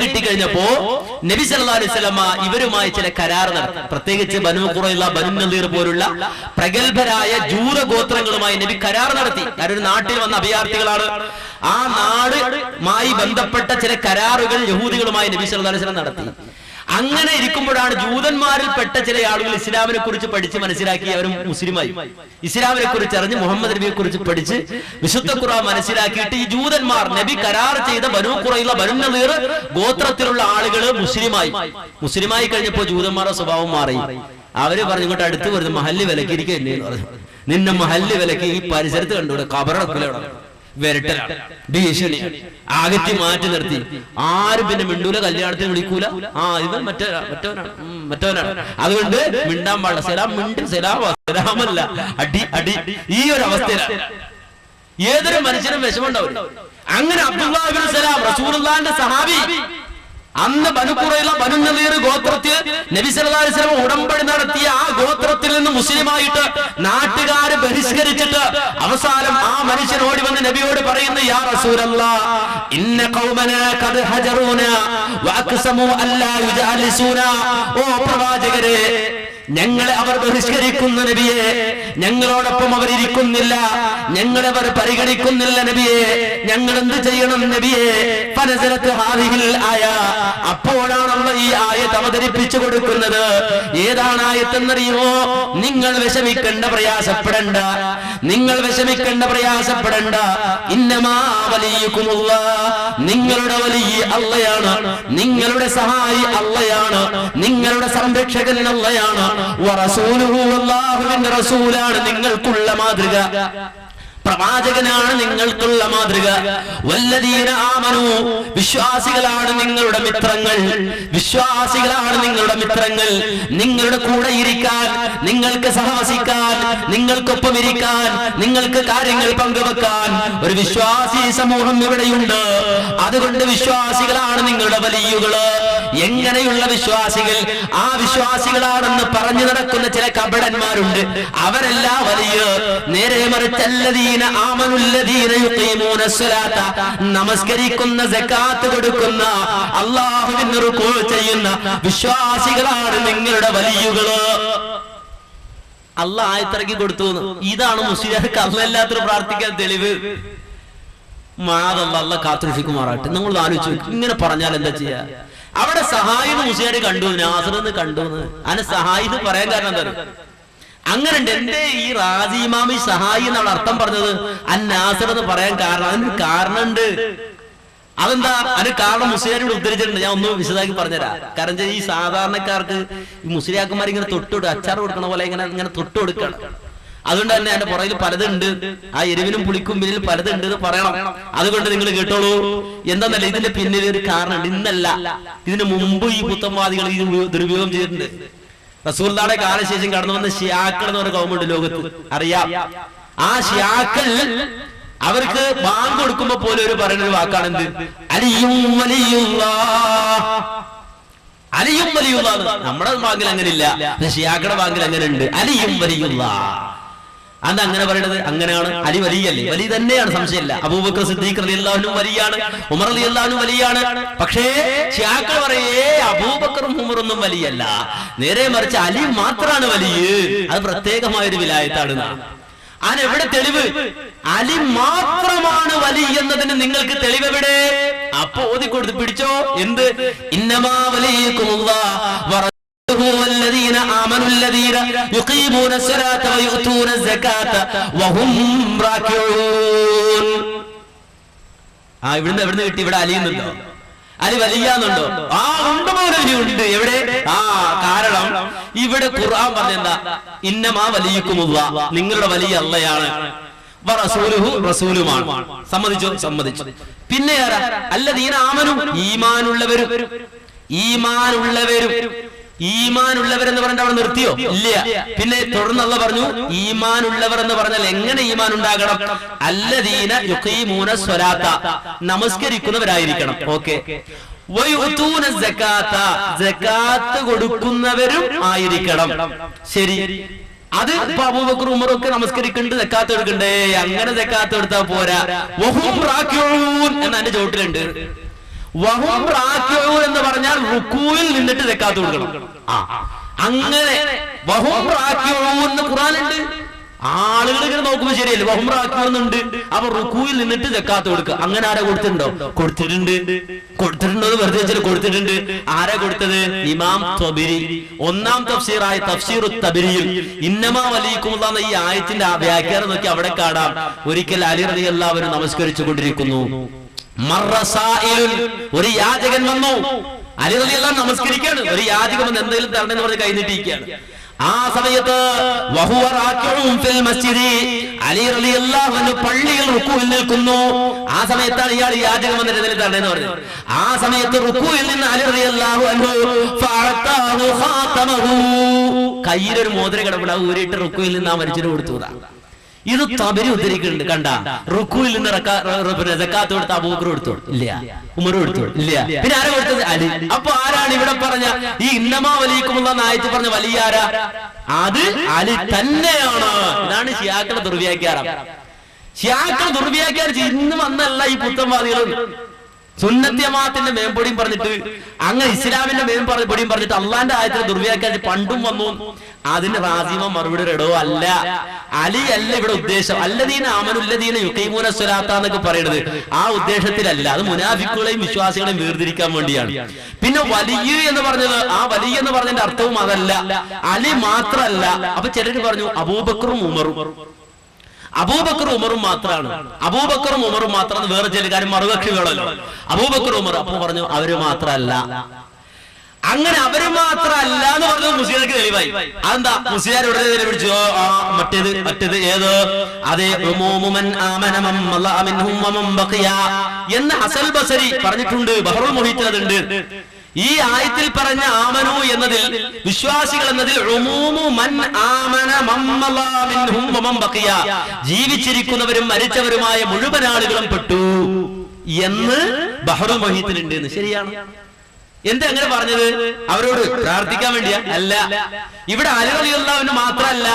കിട്ടിക്കഴിഞ്ഞപ്പോ നബി സല്ലല്ലാഹു അലൈഹി വസല്ലമ ഇവരുമായി ചില കരാർ നടത്തി. പ്രത്യേകിച്ച് ബനൂ ഖുറൈള, ബനൂ നളീർ പോലുള്ള പ്രഗത്ഭരായ ജൂത ഗോത്രങ്ങളുമായി നബി കരാർ നടത്തി. കാരണം ഒരു നാട്ടിൽ വന്ന അഭയാർത്ഥികളാണ്. ആ നാടുമായി ബന്ധപ്പെട്ട ചില കരാറുകൾ യഹൂദികളുമായി നബി സല്ലല്ലാഹു അലൈഹി വസല്ലം നടത്തി. അങ്ങനെ ഇരിക്കുമ്പോഴാണ് ജൂതന്മാരിൽപ്പെട്ട ചില ആളുകൾ ഇസ്ലാമിനെ കുറിച്ച് പഠിച്ച് മനസ്സിലാക്കി അവരും മുസ്ലിമായി. ഇസ്ലാമിനെ കുറിച്ച് അറിഞ്ഞ് മുഹമ്മദ് നബിയെ കുറിച്ച് പഠിച്ച് വിശുദ്ധ ഖുർആൻ മനസ്സിലാക്കിയിട്ട് ഈ ജൂതന്മാർ നബി കരാർ ചെയ്ത ബനൂ ഖുറൈള, ബനൂ നളീർ ഗോത്രത്തിലുള്ള ആളുകൾ മുസ്ലിമായി കഴിഞ്ഞപ്പോ ജൂതന്മാരുടെ സ്വഭാവം മാറി. അവര് പറഞ്ഞു, ഇങ്ങോട്ട് അടുത്ത് വരുന്ന മഹല്ല് വിലക്കിരിക്കല്ലേ എന്ന് പറഞ്ഞു. നിന്നെ മഹല്ല് വിലക്ക് ഈ പരിസരത്ത് കണ്ടുകൂടെ, കബറടക്കിലാണ്, വിരട്ടലാണ്, ഭീഷണി, അകറ്റി മാറ്റി നിർത്തി. ആരും പിന്നെ മിണ്ടൂല, കല്യാണത്തിന് വിളിക്കൂല. ഇവൻ മറ്റവനാണ്, അതുകൊണ്ട് മിണ്ടാൻ പാടില്ല. സലാം മിണ്ടും, സലാമല്ല, അടി അടി. ഈ ഒരു അവസ്ഥയിലാണ് ഏതൊരു മനുഷ്യനും വിഷമുണ്ടാവും. അങ്ങനെ അബ്ദുല്ലാഹി ഇബ്നു സലാം റസൂലുള്ളാഹിന്റെ സഹാബി, അന്ന് ബനൂ ഖുറൈള, ബനൂ നളീർ ഗോത്രത്തിൽ നബി സല്ലല്ലാഹു അലൈഹി വസല്ലം ഉടമ്പടി നടത്തിയ ആ ഗോത്രത്തിൽ നിന്ന് മുസ്ലിമായിട്ട് നാട്ടുകാരെ ബഹിഷ്കരിച്ചിട്ട് അവസാനം ആ മനുഷ്യൻ ഓടി വന്ന് നബിയോട് പറയുന്നു, യാ റസൂലല്ലാഹ് ഇന്ന ഖൗമനാ ഖദ് ഹജറൂനാ വഅഖ്സമു അല്ലാ യുജാലിസൂനാ. ഓ പ്രവാചകരെ, ഞങ്ങളെ അവർ ബഹിഷ്കരിക്കുന്ന നബിയെ, ഞങ്ങളോടൊപ്പം അവരിയ്ക്കുന്നില്ല, ഞങ്ങളെ അവർ പരിഗണിക്കുന്നില്ല നബിയെ, ഞങ്ങൾ എന്ത് ചെയ്യണം നബിയെ? ഫനസലത്ത് ഹാദിഹിൽ ആയ, അപ്പോഴാണ് അല്ലാഹു ഈ ആയത്ത് അവതരിപ്പിച്ചു കൊടുക്കുന്നത്. ഏതാണ് ആയത്തെന്നറിയുമോ? നിങ്ങൾ വിഷമിക്കേണ്ട, പ്രയാസപ്പെടണ്ട, നിങ്ങൾ വിഷമിക്കേണ്ട, പ്രയാസപ്പെടണ്ട. ഇന്നമാ വലിയുകുമുല്ലാഹ്, നിങ്ങളുടെ വലിയ അല്ലാഹയാണ്, നിങ്ങളുടെ സഹായി അല്ലാഹയാണ്, നിങ്ങളുടെ സംരക്ഷകൻ അല്ലാഹയാണ്. വറസൂലുഹു, അല്ലാഹുവിന്റെ റസൂലാണ് നിങ്ങൾക്കുള്ള മാതൃക, പ്രവാചകനാണ് നിങ്ങൾക്കുള്ള മാതൃക. വല്ലദീന ആമനു, വിശ്വാസികളാണ് നിങ്ങളുടെ മിത്രങ്ങൾ, വിശ്വാസികളാണ് നിങ്ങളുടെ മിത്രങ്ങൾ. നിങ്ങളുടെ കൂടെ ഇരിക്കാൻ, നിങ്ങൾക്ക് സഹവസിക്കാൻ, നിങ്ങൾക്കൊപ്പം ഇരിക്കാൻ, നിങ്ങൾക്ക് കാര്യങ്ങൾ പങ്കുവെക്കാൻ ഒരു വിശ്വാസി സമൂഹം ഇവിടെയുണ്ട്. അതുകൊണ്ട് വിശ്വാസികളാണ് നിങ്ങളുടെ വലിയുകള്. എങ്ങനെയുള്ള വിശ്വാസികൾ? ആ വിശ്വാസികളാണെന്ന് പറഞ്ഞു നടക്കുന്ന ചില കപടന്മാരുണ്ട്, അവരല്ല വലിയ. നേരെ മറിച്ച് നമസ്കരിക്കുന്ന, സകാത്ത് കൊടുക്കുന്ന, അല്ലാഹുവിന് റുകൂ ചെയ്യുന്ന വിശ്വാസികളാണ് നിങ്ങളുടെ വലിയുകള്. അല്ലാഹ് ആയത്തിറക്കി കൊടുത്തു. ഇതാണ് മുസ്ലിംകൾക്ക് അല്ലാത്തൊരു പ്രാർത്ഥിക്കാൻ തെളിവ്. അല്ലാഹ് കാത്തുരക്ഷിക്കുമാറാട്ടെ. നിങ്ങൾ ആലോചിച്ചു, ഇങ്ങനെ പറഞ്ഞാൽ എന്താ ചെയ്യാ? അവിടെ സഹായിന്ന് മുസ്ലിയാര് കണ്ടു, നാസറെന്ന് കണ്ടു. അതിന് സഹായി എന്ന് പറയാൻ കാരണം എന്താ? അങ്ങനെ ഉണ്ട്. എന്റെ ഈ റാസി ഇമാമി സഹായി എന്നാണ് അർത്ഥം പറഞ്ഞത്, നാസർ എന്ന് പറയാൻ കാരണം, അതിന് കാരണമുണ്ട്. അതെന്താ? അതിന് കാരണം മുസ്ലിയാരോട് ഉദ്ധരിച്ചിട്ടുണ്ട്. ഞാൻ ഒന്ന് വിശദമാക്കി പറഞ്ഞുതരാം. കാരണം ഈ സാധാരണക്കാർക്ക് ഈ മുസ്ലിയാക്കന്മാർ ഇങ്ങനെ തൊട്ടുകൊടുക്കും, അച്ചാർ കൊടുക്കണ പോലെ ഇങ്ങനെ തൊട്ട് കൊടുക്കണം. അതുകൊണ്ട് തന്നെ അതിന്റെ പുറകിൽ പലതുണ്ട്. ആ എരിവിനും പുളിക്കും പിന്നിൽ പലതുണ്ട് എന്ന് പറയണം. അതുകൊണ്ട് നിങ്ങൾ കേട്ടോളൂ. എന്താന്നല്ല, ഇതിന്റെ പിന്നിൽ ഒരു കാരണമുണ്ട്. ഇന്നല്ല, ഇതിന് മുമ്പ് ഈ പുത്തൻവാദികൾ ഇത് ദുരുപയോഗം ചെയ്തിട്ടുണ്ട്. റസൂലുള്ളാഹിയുടെ കാലശേഷം കടന്നു വന്ന ശിയാക്കൾ എന്ന് പറഞ്ഞ കൗമുണ്ട് ലോകത്ത്, അറിയാം. ആ ശിയാക്കൾ അവർക്ക് ബാങ്ക് കൊടുക്കുമ്പോ പോലും ഒരു പറയുന്ന ഒരു വാക്കാണ് എന്ത്? അലിയും വലിയുള്ളാഹ്, അലിയും വലിയുള്ളാഹ്. നമ്മുടെ ബാങ്കിൽ അങ്ങനെ ഇല്ല, ശിയാക്കളുടെ ബാങ്കിൽ അങ്ങനെ ഉണ്ട്. അലിയും വലിയുള്ളാഹ്. അത് അങ്ങനെ പറയണത് അങ്ങനെയാണ്. അലി വലിയല്ലേ? വലി തന്നെയാണ്, സംശയമില്ല. അബൂബക്കർ സിദ്ദീഖ് റളിയല്ലാഹു അൻഹു വലിയാണ്, ഉമർ റളിയല്ലാഹു അൻഹു വലിയാണ്. പക്ഷേ ശിയാക്കൾ പറയേ അബൂബക്കറും ഉമറൊന്നും വലിയല്ല, നേരെ മറിച്ച് അലി മാത്രമാണ് വലിയ. അത് പ്രത്യേകമായൊരു വിലായത്താണ്. അതിനെവിടെ തെളിവ്? അലി മാത്രമാണ് വലി എന്നതിന് നിങ്ങൾക്ക് തെളിവ് എവിടെ? അപ്പൊ ഓതിക്കൊടുത്ത് പിടിച്ചോ. എന്ത്? ഇന്നമാ വലിയകുമുല്ലാഹ് والذين آمنوا الذين يقيمون الصلاة ويؤتون الزكاة وهم راكعون. ഇവിടുന്ന് കിട്ടി? ഇവിടെ അലിയുന്നുണ്ടോ? അലി വലിയാന്നുണ്ടോ? ഉണ്ട് ഉണ്ട്. എവിടെ? കാരണം ഇവിടെ ഖുർആൻ പറഞ്ഞെന്താ? ഇന്നമാ വലിയുകുമുല്ലാഹ്, നിങ്ങളുടെ വലിയ അല്ലാഹയാണ്, വറസൂലുഹു, റസൂലുമാണ്. സമ്മതിച്ചു. പിന്നെ ആരാ? അല്ലദീന ആമനു, ഈമാനുള്ളവരും. ഈമാനുള്ളവരെന്ന് പറഞ്ഞിട്ട് അവിടെ നിർത്തിയോ? ഇല്ല. പിന്നെ തുടർന്ന് അല്ലാഹ് പറഞ്ഞു ഈമാനുള്ളവർ എന്ന് പറഞ്ഞാൽ എങ്ങനെ ഈമാൻ ഉണ്ടാകണം? അല്ലദീന യുഖീമൂന സ്വലാത്ത, നമസ്കരിക്കുന്നവരായിരിക്കണം. ഓക്കെ. വയുതൂന സകാത്ത, സകാത്ത് കൊടുക്കുന്നവരും ആയിരിക്കണം. ശരി. അത് അബൂബക്കർ ഉമറൊക്കെ നമസ്കരിക്കുന്നുണ്ട്, സകാത്ത് എടുക്കണ്ടേ? അങ്ങനെ സകാത്ത് എടുത്താൽ പോരാ. വഹും റാക്കിഊൻ എന്നതിന്റെ ചോട്ടിലുണ്ട്. വഹും റാക്കിഊൻ എന്ന് പറഞ്ഞാൽ റുക്കൂയിൽ നിന്നിട്ട് സകാത്ത് കൊടുക്കണം. അങ്ങനെ വഹും റാക്കിഊൻ എന്ന് ഖുർആനിലുണ്ട്. ആളുകൾ ഇങ്ങനെ നോക്കുമ്പോ ശരിയല്ലേ, വഹും റാക്കിഊൻ ഉണ്ട്. അപ്പൊ റുക്കൂയിൽ നിന്നിട്ട് സകാത്ത് കൊടുക്കുക. അങ്ങനെ ആരാ കൊടുത്തിട്ടുണ്ടോ? കൊടുത്തിട്ടുണ്ടോ എന്ന് വെറുതെ വെച്ചാൽ കൊടുത്തിട്ടുണ്ട്. ആരാ കൊടുത്തത്? ഇമാം തബരി. ഒന്നാം തഫ്സീറായ തഫ്സീറുത് തബരിയിൽ ഇന്നമാ വലിയകുമുല്ലാഹ് എന്ന ഈ ആയത്തിന്റെ വ്യാഖ്യാനം നോക്കി അവിടെ കാണാം. ഒരിക്കൽ അലി റളിയല്ലാഹു അൻഹു നമസ്കരിച്ചു കൊണ്ടിരിക്കുന്നു. ഒരു യാചകൻ വന്നു. അലി റളിയല്ലാഹു അൻഹു നമസ്കരിക്കാണ്. ഒരു യാചകൻ വന്ന് എന്തെങ്കിലും തരണമെന്ന് പറഞ്ഞ് കൈനീട്ടിയിരിക്കുകയാണ്. ആ സമയത്ത് വഹുവ റാക്കിഉൻ ഫിൽ മസ്ജിദി, അലി റളിയല്ലാഹു അൻഹു പള്ളിയിൽ റുക്കൂയിൽ നിൽക്കുന്നു. ആ സമയത്താണ് ഇയാൾ യാചകൻ വന്നിട്ട് എന്തെങ്കിലും തരണമെന്ന് പറഞ്ഞത്. ആ സമയത്ത് റുക്കൂയിൽ നിന്ന് അലി റളിയല്ലാഹു അൻഹു ഫഅതാഹു ഖാതമഹു, കയ്യിലൊരു മോതിരം കിടപ്പുണ്ട്, ഊരിയിട്ട് റുക്കൂയിൽ നിന്ന് ആ മനുഷ്യന് കൊടുത്തു. ഇത് തബരി ഉദ്ധരിക്കുന്നുണ്ട്. കണ്ട, റുക്കൂയിൽ നിന്ന് സകാത്ത് കൊടുത്ത അബൂബക്കർ കൊടുത്തു ഇല്ല, ഉമർ കൊടുത്തു ഇല്ല, പിന്നെ ആരാ കൊടുത്തത്? അലി. അപ്പൊ ആരാണ് ഇവിടെ പറഞ്ഞ ഈ ഇന്നമാ വലിയകുമുല്ലാഹ് ആയത്തിൽ പറഞ്ഞ വലിയ ആരാ? അത് അലി തന്നെയാണ്. ഇതാണ് ശിയാക്കളുടെ ദുർവ്യാഖ്യാനം. ശിയാക്കൾ ദുർവ്യാഖ്യാനം ഇന്ന് വന്നല്ല ഈ പുത്തൻവാദികളും. സുന്നത്ത് ജമാഅത്തിന്റെ മേമ്പൊടിയും പറഞ്ഞിട്ട് അങ്ങനെ ഇസ്ലാമിന്റെ മേമ്പൊടിയും പറഞ്ഞിട്ട് അള്ളാന്റെ ആയത്തിനെ ദുർവ്യാഖ്യാനിച്ച് പണ്ടും വന്നു. അതിന് റാസിമ മറുപടി റെഡോ അല്ല, അലി അല്ല ഇവിടെ ഉദ്ദേശം. അല്ലദീന ആമനുല്ലദീന യുഖീമൂന സ്വലാത്ത എന്നൊക്കെ പറയുന്നത് ആ ഉദ്ദേശത്തിലല്ല. അത് മുനാഫിക്കുകളെയും വിശ്വാസികളെയും വേർതിരിക്കാൻ വേണ്ടിയാണ്. പിന്നെ വലിയ എന്ന് പറഞ്ഞത്, ആ വലിയ എന്ന് പറഞ്ഞതിന്റെ അർത്ഥവും അതല്ല, അലി മാത്രല്ല. അപ്പൊ ചിലര് പറഞ്ഞു അബൂബക്കറും ഉമറും, അബൂബക്കർ ഉമറും മാത്രമാണ്, അബൂബക്കറും ഉമറും മാത്രമാണ്. വേറെ ചില കാര്യം മറുകക്ഷികളല്ലോ, അബൂബക്കർ ഉമർ. അപ്പൊ പറഞ്ഞു അവര് മാത്രല്ല. അങ്ങനെ അവര് മാത്രല്ല എന്ന് പറഞ്ഞത് മുസ്ലിങ്ങൾക്ക് തെളിവായി. അതെന്താ? മുസ്ലിയാർ ഉടനെ പിടിച്ചു മറ്റേത് ഏത്? അതെ, എന്ന് ഹസൻ ബസരി പറഞ്ഞിട്ടുണ്ട്. ബഹറുൽ മുഹീത്തിൽ അതുണ്ട്. ഈ ആയത്തിൽ പറഞ്ഞ ആമനു എന്നതിൽ, വിശ്വാസികൾ എന്നതിൽ ജീവിച്ചിരിക്കുന്നവരും മരിച്ചവരുമായ മുഴുവൻ ആളുകളും പെട്ടു എന്ന് ബഹറുൽ മുഹീത്തിലുണ്ട്. ശരിയാണ്. എന്താ അങ്ങനെ പറഞ്ഞത്? അവരോട് പ്രാർത്ഥിക്കാൻ വേണ്ടിയാ? അല്ല. ഇവിടെ അലി റളിയല്ലാഹു അൻഹു മാത്രമല്ല,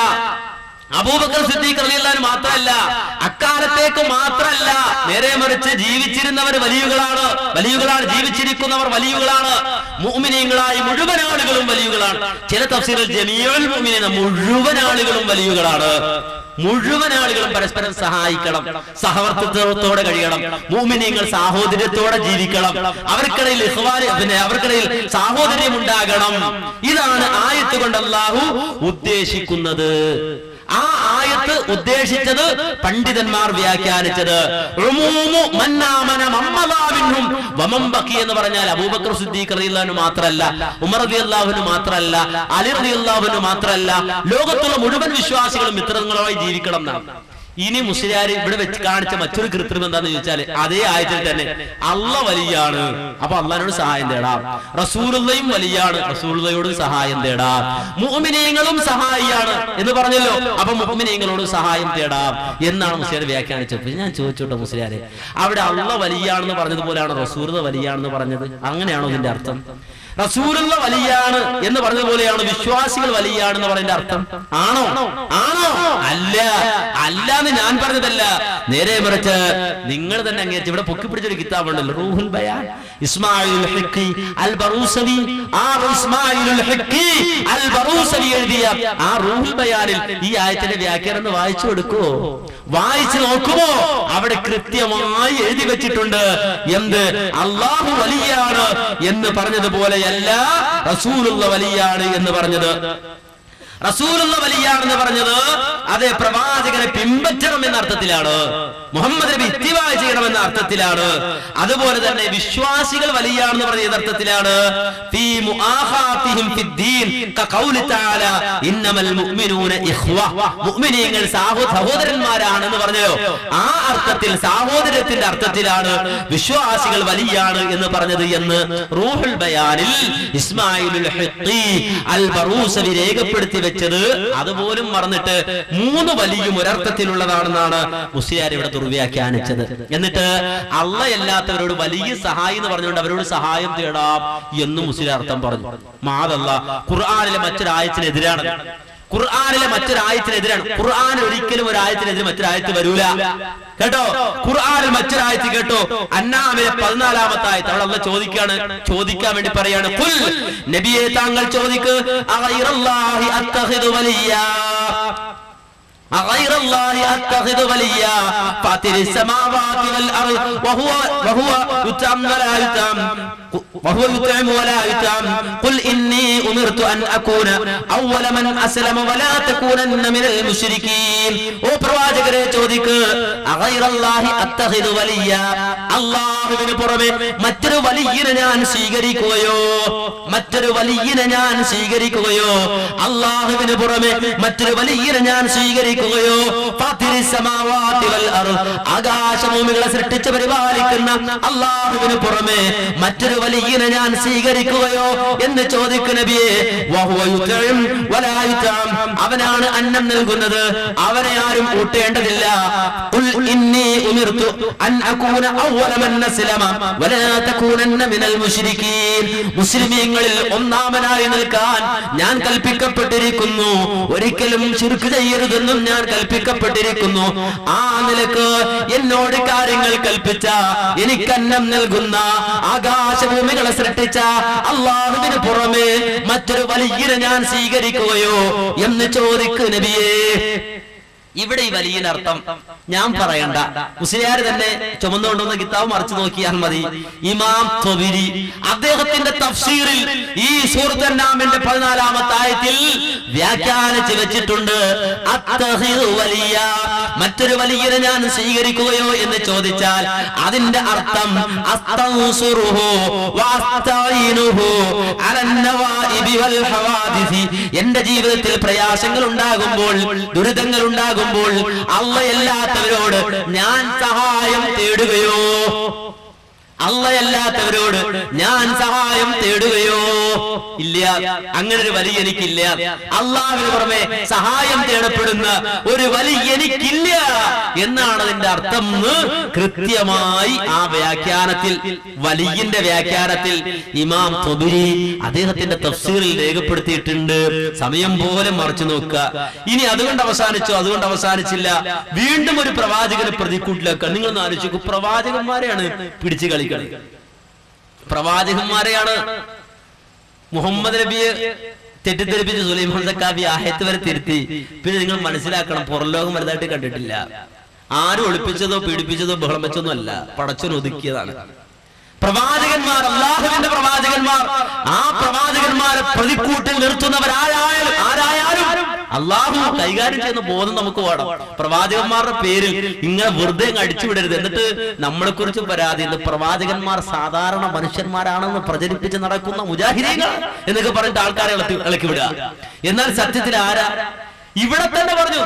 അബൂബക്കർ സിദ്ദീഖ് റളിയല്ലാഹു അൻഹു മാത്രമല്ല, അക്കാലത്തേക്ക് മാത്രമല്ല, നേരെ മറിച്ച് ജീവിച്ചിരുന്നവർ വലിയുകളാണ്, ജീവിച്ചിരിക്കുന്നവർ വലിയുകളാണ്, മുഅ്മിനീങ്ങളായ മുഴുവൻ ആളുകളും വലിയുകളാണ്. ചില തഫ്സീറിൽ ജമീഉൽ മുഅ്മിനീന, മുഴുവൻ ആളുകളും വലിയുകളാണ്. മുഴുവൻ ആളുകളും പരസ്പരം സഹായിക്കണം, സഹവർത്തിത്വത്തോടെ കഴിയണം, മുഅ്മിനീങ്ങൾ സാഹോദര്യത്തോടെ ജീവിക്കണം, അവർക്കിടയിൽ അവർക്കിടയിൽ സാഹോദര്യം ഉണ്ടാകണം. ഇതാണ് ആയത്ത് കൊണ്ട് അല്ലാഹു ഉദ്ദേശിക്കുന്നത്. ആ ആയത്ത് ഉദ്ദേശിച്ചത് പണ്ഡിതന്മാർ വ്യാഖ്യാനിച്ചത് എന്ന് പറഞ്ഞാൽ അബൂബക്കർ സിദ്ദീഖ് റളിയല്ലാഹു അൻഹു മാത്രമല്ല, ഉമർ റളിയല്ലാഹു അൻഹു മാത്രമല്ല, അലി റളിയല്ലാഹു അൻഹു മാത്രമല്ല, ലോകത്തുള്ള മുഴുവൻ വിശ്വാസികളും മിത്രങ്ങളായി ജീവിക്കണം എന്നാണ്. ഇനി മുസ്ലിയാർ ഇവിടെ വെച്ച് കാണിച്ച മറ്റൊരു കൃത്രിമം എന്താന്ന് ചോദിച്ചാല്, അതേ ആയത്തിൽ തന്നെ അള്ളാഹ് വലിയാണ്, അപ്പൊ അള്ളാഹിനോട് സഹായം തേടാം. റസൂലുള്ളയും വലിയാണ്, റസൂലുള്ളയോട് സഹായം തേടാം. മുഅ്മിനീങ്ങളും സഹായിയാണ് എന്ന് പറഞ്ഞല്ലോ, അപ്പൊ മുഅ്മിനീങ്ങളോട് സഹായം തേടാം എന്നാണ് മുസ്ലിയാർ വ്യാഖ്യാനിച്ചത്. ഞാൻ ചോദിച്ചോട്ടെ മുസ്ലിയാരെ, അവിടെ അള്ളാഹ് വലിയാണെന്ന് പറഞ്ഞതുപോലെയാണ് റസൂലുള്ളാഹ് വലിയാണെന്ന് പറഞ്ഞത്? അങ്ങനെയാണോ ഇതിന്റെ അർത്ഥം? റസൂലുള്ള വലിയാണ് എന്ന് പറഞ്ഞതുപോലെയാണ് വിശ്വാസികൾ വലിയാണെന്ന് പറയുന്ന അർത്ഥം? ആണോ? അല്ല, അല്ലാന്ന് ഞാൻ പറഞ്ഞതല്ല. നേരെ മറിച്ച് നിങ്ങൾ തന്നെ അങ്ങേറ്റ് ഇവിടെ പൊക്കി പിടിച്ചൊരു കിതാബുണ്ടല്ലോ, റൂഹുൽ ബയാൻ, ഇസ്മായിലുൽ ഹിക്കി അൽ ബറൂസവി. ആ ഇസ്മായിലുൽ ഹിക്കി അൽ ബറൂസവി എഴുതിയ ആ റൂഹുൽ ബയാനിൽ ഈ ആയത്തിന്റെ വ്യാഖ്യാനം വായിച്ചു കൊടുക്കുവോ? വായിച്ചു നോക്കുമോ? അവിടെ കൃത്യമായി എഴുതി വെച്ചിട്ടുണ്ട് എന്ത്? അല്ലാഹു വലിയാണ് എന്ന് പറഞ്ഞതുപോലെ അല്ല റസൂലുള്ള വലിയാണ് എന്ന് പറഞ്ഞത്. റസൂലുള്ള വലിയാണെന്ന് പറഞ്ഞത് അതേ പ്രവാചകനെ പിൻപറ്റണം എന്ന അർത്ഥത്തിലാണ്, മുഹമ്മദ് നബി ഇത്തിബാ ചെയ്യണം എന്ന അർത്ഥത്തിലാണ്. അതുപോലെ തന്നെ വിശ്വാസികൾ വലിയാണെന്ന് പറഞ്ഞ അർത്ഥത്തിലാണ്. ഫീ മുആഖാതിഹിം ഫിദ്ദീൻ കഖൗലി തആല ഇന്നമൽ മുഅ്മിനൂന ഇഖ്വ, മുഅ്മിനീങ്ങൾ സഹോദരന്മാരാണ് എന്ന് പറഞ്ഞല്ലോ. ആ അർത്ഥത്തിൽ, സാഹോദര്യത്തിന്റെ അർത്ഥത്തിലാണ് വിശ്വാസികൾ വലിയാണ് എന്ന് പറഞ്ഞത് എന്ന് റൂഹുൽ ബയാനിൽ ഇസ്മായിലുൽ ഹിഖി അൽ ബറൂസവി രേഖപ്പെടുത്തി വെച്ചത്. അതുപോലും മറന്നിട്ട് മൂന്ന് വലിയും ഒരർത്ഥത്തിലുള്ളതാണെന്നാണ് മുസ്ലിയാർ ഇവിടെ ദുർവ്യാഖ്യാനിച്ചത്. എന്നിട്ട് അള്ളാഹ് അല്ലാത്തവരോട് വലിയ സഹായം എന്ന് പറഞ്ഞുകൊണ്ട് അവരോട് സഹായം തേടാം എന്നും മുസ്ലിം അർത്ഥം പറഞ്ഞു. മാദല്ലാഹ് ഖുർആനിലെ മറ്റൊരായത്തിനെതിരാണ്. ഖുർആൻ ഒരിക്കലും ഒരു ആയത്തിനെതിരെ മറ്റൊരായത്ത് വരൂല കേട്ടോ. ഖുർആനിൽ മറ്റൊരായത്ത് കേട്ടോ, അന്നാമിലെ 14-ാമത്തെ ആയത്ത്. അവിടെ അല്ലാഹ് ചോദിക്കാൻ വേണ്ടി പറയാണ്, ഖുൽ, നബിയെ താങ്കൾ ചോദിക്ക്, അഗൈറല്ലാഹി അത്തഖിദു വലിയ്യാ, أغير الله أتخذ وليا فاطر السماوات والأرض وهو يطعم ولا يطعم قل إني أمرت أن أكون أول من أسلم ولا تكونن من المشركين. ഓ പ്രവാചകരെ ചോദിക്ക്, أغير الله أتخذ وليا, അല്ലാഹുവിന് പുറമെ മറ്റൊരു വലിയനെ ഞാൻ സ്വീകരിക്കുകയോ, അല്ലാഹുവിന് പുറമെ മറ്റൊരു വലിയനെ ഞാൻ സ്വീകരിക്കുകയോ, ആകാശഭൂമികളെ സൃഷ്ടിച്ച് പരിപാലിക്കുന്ന അല്ലാഹുവിന് പുറമെ മറ്റൊരു വലിയനെ ഞാൻ സ്വീകരിക്കുകയോ എന്ന് ചോദിക്കുന്ന നബിയെ നബിയെ അവനാണ് അന്നം നൽകുന്നത്, അവനെ ആരും ഊട്ടേണ്ടതില്ല. മുസ്ലിമീങ്ങളിൽ ഒന്നാമനായി നിൽക്കാൻ ഞാൻ കൽപ്പിക്കപ്പെട്ടിരിക്കുന്നു, ഒരിക്കലും ശിർക്ക് ചെയ്യരുതെന്നും ഞാൻ കൽപ്പിക്കപ്പെട്ടിരിക്കുന്നു. ആ നിലക്ക് എന്നോട് കാര്യങ്ങൾ കൽപ്പിച്ച, എനിക്കന്നം നൽകുന്ന, ആകാശഭൂമികളെ സൃഷ്ടിച്ച അല്ലാഹുവിന് പുറമെ മറ്റൊരു വലിയനെ ഞാൻ സ്വീകരിക്കുകയോ എന്ന് ചോദിക്കു നബിയേ. ഇവിടെ ഈ വലിയ അർത്ഥം ഞാൻ പറയണ്ട, മുസ്ലിയാർ തന്നെ ചുമന്നുകൊണ്ടുവന്ന കിതാബ് മറിച്ചു നോക്കിയാൽ മതി. ഇമാം ത്വബിരി അദ്ദേഹത്തിന്റെ തഫ്സീറിൽ ഈ സൂറത്തുൽ അൻആമിന്റെ 14-ാമത്തെ ആയത്തിൽ വ്യാഖ്യാനിച്ച് വെച്ചിട്ടുണ്ട്, അത്തഖിദു വലിയ, മറ്റൊരു വലിയനെ ഞാൻ സ്വീകരിക്കുകയോ എന്ന് ചോദിച്ചാൽ അതിന്റെ അർത്ഥം അസ്തൻസുറുഹു വഅസ്തഈനുഹു അലൻ നവാഇബി വൽ ഹവാദിസി. എന്റെ ജീവിതത്തിൽ പ്രയാസങ്ങൾ ഉണ്ടാകുമ്പോൾ, ദുരിതങ്ങൾ ഉണ്ടാകുമ്പോൾ അല്ലാത്തവരോട് ഞാൻ സഹായം തേടുകയോ, അല്ലാത്തവരോട് ഞാൻ സഹായം തേടുകയോ ഇല്ല. അങ്ങനെ ഒരു വലിയ എനിക്കില്ല. അല്ലാഹുവിന് പുറമെ സഹായം തേടപ്പെടുന്ന ഒരു വലിയ എനിക്കില്ല എന്നാണ് അതിന്റെ അർത്ഥം. കൃത്യമായി ആ വ്യാഖ്യാനത്തിൽ, വലിയന്റെ വ്യാഖ്യാനത്തിൽ ഇമാം ത്വബിരി അദ്ദേഹത്തിന്റെ തഫ്സീറിൽ രേഖപ്പെടുത്തിയിട്ടുണ്ട്. സമയം പോലെ മറിച്ചു നോക്കുക. ഇനി അതുകൊണ്ട് അവസാനിച്ചോ? അതുകൊണ്ട് അവസാനിച്ചില്ല. വീണ്ടും ഒരു പ്രവാചകനെ പ്രതിക്കൂട്ടിലാക്കുക. നിങ്ങളൊന്ന് ആലോചിക്കൂ, പ്രവാചകന്മാരെയാണ് പിടിച്ചു കളിക്കുന്നത്. പ്രവാചകന്മാരെയാണ്. മുഹമ്മദ് നബിയെ തെറ്റിദ്ധരിപ്പിച്ച് സുലൈമാൻ സക്കാഫി ആയത്ത് വരെ തിരുത്തി. പിന്നെ നിങ്ങൾ മനസ്സിലാക്കണം, പുറംലോകം വലുതായിട്ട് കണ്ടിട്ടില്ല. ആരും ഒളിപ്പിച്ചതോ പീഡിപ്പിച്ചതോ ബഹളം വെച്ചൊന്നും അല്ല, പടച്ചോൻ ഒതുക്കിയതാണ്. പ്രവാചകന്മാർ, അല്ലാഹുവിന്റെ പ്രവാചകന്മാർ, ആ പ്രവാചകന്മാരെ പ്രതിക്കൂട്ടിൽ നിർത്തുന്നവരായാലും ആരായാലും അല്ലാഹു കൈകാര്യം ചെയ്യുന്ന ബോധം നമുക്ക് വേണം. പ്രവാചകന്മാരുടെ പേരിൽ ഇങ്ങനെ വെറുതെ അടിച്ചുവിടരുത്. എന്നിട്ട് നമ്മളെ കുറിച്ച് പരാതി, പ്രവാചകന്മാർ സാധാരണ മനുഷ്യന്മാരാണെന്ന് പ്രചരിപ്പിച്ച് നടക്കുന്ന മുജാഹിദീങ്ങൾ എന്നൊക്കെ പറഞ്ഞിട്ട് ആൾക്കാരെ ഇളക്കി വിടുക. എന്നാൽ സത്യത്തിൽ ആരാ? ഇവിടെ തന്നെ പറഞ്ഞു,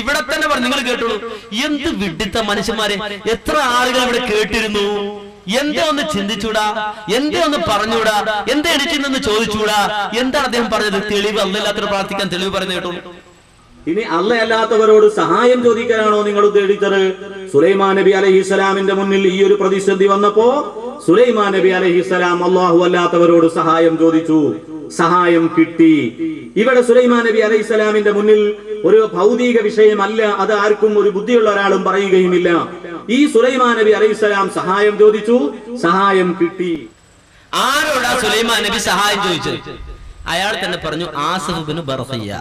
ഇവിടെ തന്നെ പറഞ്ഞു. നിങ്ങൾ കേട്ടോളൂ, എന്ത് വിഡിത്ത മനുഷ്യന്മാരെ! എത്ര ആളുകൾ ഇവിടെ കേട്ടിരുന്നു. എന്തേ ഒന്ന് ചിന്തിച്ചൂടാ? എന്തേ ഒന്ന് പറഞ്ഞൂടാ? എന്താ എനിക്ക് നിന്ന് ചോദിച്ചൂടാ? എന്താണ് അദ്ദേഹം പറഞ്ഞത്? തെളിവ്, അല്ലാത്തവർ പ്രാർത്ഥിക്കാൻ തെളിവ് പറഞ്ഞു കേട്ടു. ഇനി അല്ലാത്തവരോട് സഹായം ചോദിക്കാനാണോ നിങ്ങൾ ഉദ്ദേശിച്ചത്? സുലൈമാൻ നബി അലൈഹിസ്സലാമിന്റെ മുന്നിൽ ഈ ഒരു പ്രതിസന്ധി വന്നപ്പോ സുലൈമാൻ നബി അലൈഹിസ്സലാം അല്ലാഹു അല്ലാത്തവരോട് സഹായം ചോദിച്ചു, സഹായം കിട്ടി. ഇവിടെ സുലൈമാൻ നബി അലൈഹിസ്സലാമിന്റെ മുന്നിൽ ഒരു ഭൗതിക വിഷയമല്ല, അത് ആർക്കും ഒരു ബുദ്ധിയുള്ള ഒരാളും പറയുകയുമില്ല. ഈ സുലൈമാൻ നബി അലൈഹിസ്സലാം സഹായം ചോദിച്ചു, സഹായം കിട്ടി. ആരോടാ സുലൈമാൻ നബി സഹായം ചോദിച്ചത്? അയാൾ തന്നെ പറഞ്ഞു, ആസിഫ് ഇബ്നു ബർഖിയ.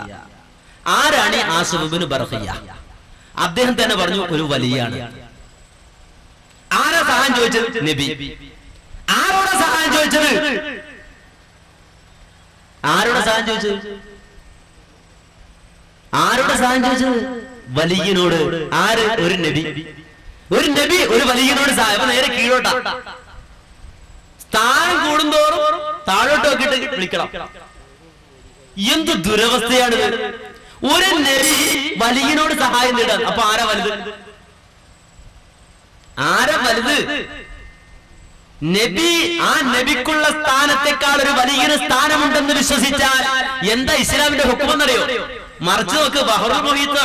ആരാണ് ആസിഫ് ഇബ്നു ബർഖിയ? അദ്ദേഹം തന്നെ പറഞ്ഞു, ഒരു വലിയാണ്. ആരാ സഹായം ചോദിച്ചത്? നബി. ആരോടാ സഹായം ചോദിച്ചത്? ആരോടാ സഹായം ചോദിച്ചത്? ആരോടാ സഹായം ചോദിച്ചത്? വലിയനോട്. ആര്? ഒരു നബി. ഒരു നബി ഒരു വലിയനോട് സഹായം. നേരെ കീഴോട്ടാ. സ്ഥാനം കൂടുന്തോറും താഴോട്ട് നോക്കിയിട്ട് വിളിക്കണം. എന്ത് ദുരവസ്ഥയാണ്! ഒരു നബി വലിയനോട് സഹായം നേടാൻ. അപ്പൊ ആരാ വലുത്? ആരാ വലുത്? നബി. ആ നബിക്കുള്ള സ്ഥാനത്തെക്കാൾ ഒരു വലിയ സ്ഥാനമുണ്ടെന്ന് വിശ്വസിച്ചാൽ എന്താ ഇസ്ലാമിന്റെ ഹുക്മെന്നറിയോ? മറിച്ച് നോക്ക്, ബഹറുൽ മുഹീത്ത്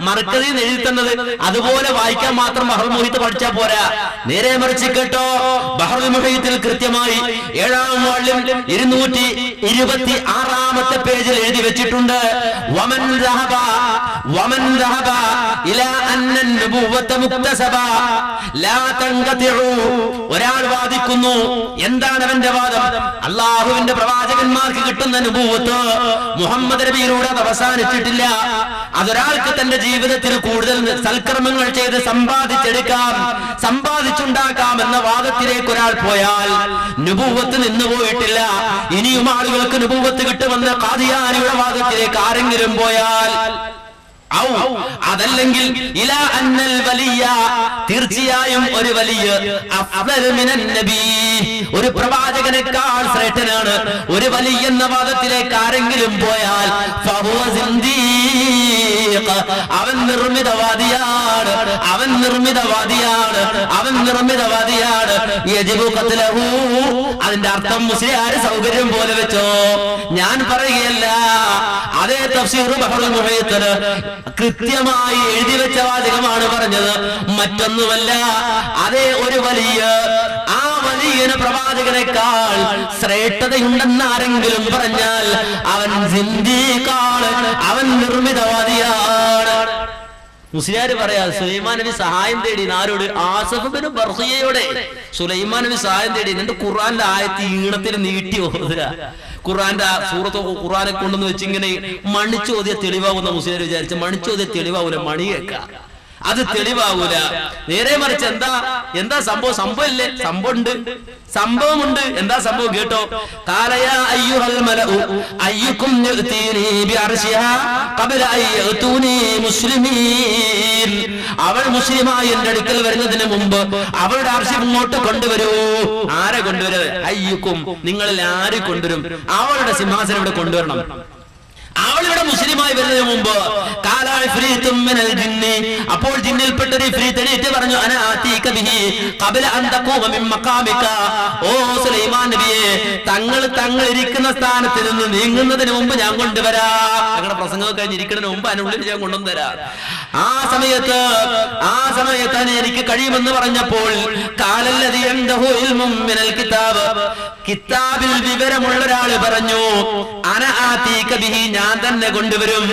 മർക്കസിൽ എഴുതി തന്നത് അതുപോലെ വായിക്കാൻ മാത്രം ബഹറുൽ മുഹീത്ത് പഠിച്ചാൽ പോരാ. നേരെ മറിച്ച് കേട്ടോ, ബഹറുൽ മുഹീത്തിൽ കൃത്യമായി 7-ാം വാള്യം 226-ാമത്തെ പേജിൽ എഴുതി വെച്ചിട്ടുണ്ട്, ഒരാൾ വാദിക്കുന്നു. എന്താണ് അവന്റെ വാദം? അല്ലാഹുവിന്റെ പ്രവാചകന്മാർക്ക് കിട്ടുന്ന നുബുവത്ത് മുഹമ്മദ് നബിയിലൂടെ അത് അവസാനിച്ചിട്ടില്ല. അതൊരാൾക്ക് തന്റെ ജീവിതത്തിൽ കൂടുതൽ സൽക്കർമ്മങ്ങൾ ചെയ്ത് സമ്പാദിച്ചെടുക്കാം, സമ്പാദിച്ചുണ്ടാക്കാം എന്ന വാദത്തിലേക്ക് ഒരാൾ പോയാൽ നുബുവത്ത് നിന്നുപോയിട്ടില്ല. ഇനിയും ആളുകൾക്ക് നുബുവത്ത് കിട്ടുമെന്ന ഖാദിയാനിയുടെ വാദത്തിലേക്ക് ആരെങ്കിലും പോയാൽ അതല്ലെങ്കിൽ ഇലാ അന്നൽ വലിയ, തീർച്ചയായും ഒരു വലിയ അഫ്ളലു മിനൻ നബി, ഒരു പ്രവാചകനേക്കാൾ ശ്രേഷ്ഠനാണ്. ഒരു വലിയ എന്ന വാദത്തിലേക്ക് ആരെങ്കിലും പോയാൽ ഫഹുവ സിന്ദീഖ്, അവൻ നിർമ്മിതവാദിയാണ്, അവൻ നിർമ്മിതവാദിയാണ്, അവൻ നിർമ്മിതവാദിയാണ്. യജിബു ഖത്ലഹു, അതിന്റെ അർത്ഥം മുസ്ലിയാർ സൗകര്യം പോലെ വെച്ചോ, ഞാൻ പറയുകയല്ല. അതേ തഫ്സീർ ബഹറുൽ മുഹീത്തിൽ കൃത്യമായി എഴുതി വെച്ച വാചകമാണ് പറഞ്ഞത്, മറ്റൊന്നുമല്ല. അതേ ഒരു വലിയ, ആ വലിയ പ്രവാചകനേക്കാൾ ശ്രേഷ്ഠതയുണ്ടെന്ന് ആരെങ്കിലും പറഞ്ഞാൽ അവൻ സിന്ദീഖാണ്, അവൻ നിർമ്മിതവാദിയാണ്. മുസ്ലിയാര് പറയാ സുലൈമാൻ നബി സഹായം തേടി ആരോട്? ആസഫ് ബിൻ ബർഖിയയോടെ സുലൈമാൻ നബി സഹായം തേടി. എന്നിട്ട് ഖുർആന്റെ ആയത്ത് ഈണത്തിൽ നീട്ടി ഓതുക. ഖുർആന്റെ സൂറത്ത് ഖുർആനെ കൊണ്ടെന്ന് വെച്ച് ഇങ്ങനെ മണിച്ചോദ്യ തെളിവാകുന്ന മുസ്ലിയാർ വിചാരിച്ച മണിച്ചോദ്യ തെളിവാകൂല, മണി കേൾക്കാം, അത് തെളിവാകൂല. നേരെ മറിച്ച് എന്താ സംഭവം? സംഭവമില്ലേ? സംഭവമുണ്ട്. എന്താ സംഭവം കേട്ടോ? ഖാലയാ അയ്യുഹൽ മലഉ അയ്യുക്കും യഅതീനി ബിഅർശിഹാ ഖബല അൻ യഅതൂനി മുസ്ലിമീൻ. അവൾ മുസ്ലിമായി എന്റെ അടുക്കൽ വരുന്നതിന് മുമ്പ് അവളുടെ അർശ് ഇങ്ങോട്ട് കൊണ്ടുവരൂ. ആരെ കൊണ്ടുവരുന്നത്? അയ്യുക്കും, നിങ്ങളിൽ ആര് കൊണ്ടുവരും? അവളുടെ സിംഹാസനം ഇവിടെ കൊണ്ടുവരണം. അവളിവിടെ മുസ്ലിമായി വരുന്നതിന് മുമ്പ് അപ്പോൾ ജിന്നിൽപ്പെട്ട ഒരു ഇഫ്രീത്ത് എണീറ്റ് പറഞ്ഞു, ഓ സുലൈമാൻ നബിയെ, തങ്ങൾ ഇരിക്കുന്ന സ്ഥാനത്ത് നിന്ന് നീങ്ങുന്നതിന് മുമ്പ് ഞാൻ കൊണ്ടുവരാം. ഞങ്ങളുടെ പ്രസംഗം കഴിഞ്ഞിരിക്കുന്നതിന് മുമ്പ് അതിനുള്ളിൽ ഞാൻ കൊണ്ടുവരാം. ആ സമയത്ത് എനിക്ക് കഴിയുമെന്ന് പറഞ്ഞപ്പോൾ കിതാബിൽ വിവരമുള്ള ഒരാൾ പറഞ്ഞു, ഞാൻ തന്നെ കൊണ്ടുവരും.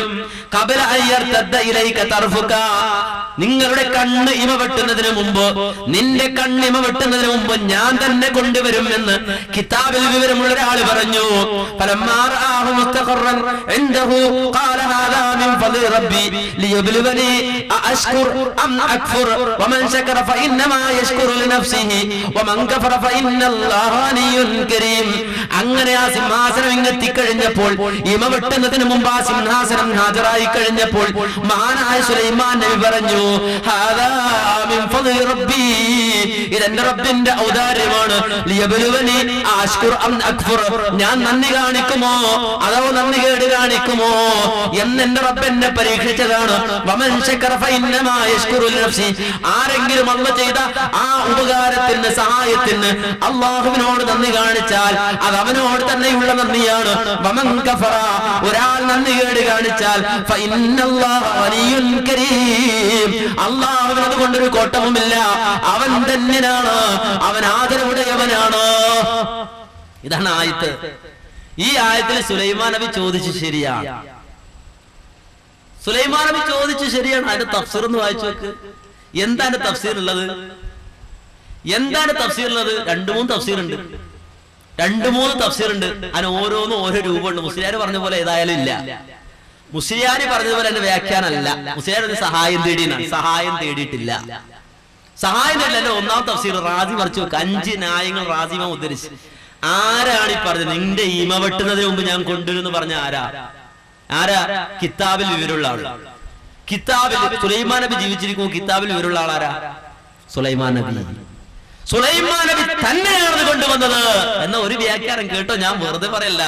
നിങ്ങളുടെ കണ്ണ് ഇമ വെട്ടുന്നതിന് മുമ്പ്, നിന്റെ കണ്ണ് ഇമ വെട്ടുന്നതിന് മുമ്പ് ഞാൻ തന്നെ കൊണ്ടുവരും എന്ന് കിതാബിൽ വിവരമുള്ള ഒരാൾ പറഞ്ഞു. അങ്ങനെ ആ സിംഹാസനം ഇങ്ങെത്തിക്കഴിഞ്ഞപ്പോൾ, ഇമ വെട്ടുന്നതിന് മുമ്പ് ആ സിംഹാസനം ഹാജരായി കഴിഞ്ഞപ്പോൾ മഹാനായ സുലൈമാൻ നബി പറഞ്ഞു, ഇതെന്റെ റബ്ബിന്റെ ഔദാര്യമാണ്. ഞാൻ നന്ദി കാണിക്കുമോ അതോ നന്ദി കേട് കാണിക്കുമോ എന്നെന്റെ റബ്ബ് എന്നെ പരീക്ഷിച്ചതാണ്. ആരെങ്കിലും അള്ളാഹു ചെയ്ത ആ ഉപകാരത്തിന്, സഹായത്തിന് അള്ളാഹുവിനോട് നന്ദി കാണിച്ചാൽ അത് അവനോട് തന്നെയുള്ള നന്ദിയാണ്. ഒരാൾ നന്ദി കേട് കാണിച്ചാൽ അള്ളാഹുവിനത് കൊണ്ടൊരു കോട്ടവുമില്ല, അവൻ തന്നെയാണ്, അവൻ ആദരവുടയവനാണ്. ഇതാണ് ആയത്ത്. ഈ ആയത്തിൽ സുലൈമാൻ നബി ചോദിച്ചു ശരിയാണ്. സുലൈമാൻ നബി ചോദിച്ചു ശരിയാണ്. അതിന്റെ തഫ്സീർ ഒന്ന് വായിച്ചു നോക്ക്. എന്താണ് തഫ്സീർ ഉള്ളത്? എന്താണ് തഫ്സീർ ഉള്ളത്? രണ്ട് മൂന്ന് തഫ്സീർ ഉണ്ട്. അതിന് ഓരോന്നും ഓരോ രൂപമുണ്ട്. മുസ്ലിയാർ പറഞ്ഞ പോലെ ഏതായാലും ഇല്ല. മുസ്ലിയാർ പറഞ്ഞതുപോലെ എന്റെ വ്യാഖ്യാനമല്ല. മുസ്ലിയാർ ഒരു സഹായം തേടിയാണ്, സഹായം തേടിയിട്ടില്ല. സഹായം തേടില്ല. ഒന്നാം തഫ്സീർ റാസി മറിച്ചു വെക്കുക. 5 ന്യായങ്ങൾ റാസിമ ഉദ്ധരിച്ച്. ആരാണ് ഈ പറഞ്ഞത്? നിന്റെ ഇമ വെട്ടുന്നതിന് മുമ്പ് ഞാൻ കൊണ്ടുവരുമെന്ന് പറഞ്ഞ ആരാ? കിതാബിൽ വിവരമുള്ള ആള്. കിതാബിൽ സുലൈമാൻ നബി ജീവിച്ചിരിക്കുമ്പോൾ കിതാബിൽ വിവരമുള്ള ആളാരാ? സുലൈമാൻ നബി തന്നെയാണ് കൊണ്ടുവന്നത് എന്ന ഒരു വ്യാഖ്യാനം കേട്ടോ. ഞാൻ വെറുതെ പറയല്ല.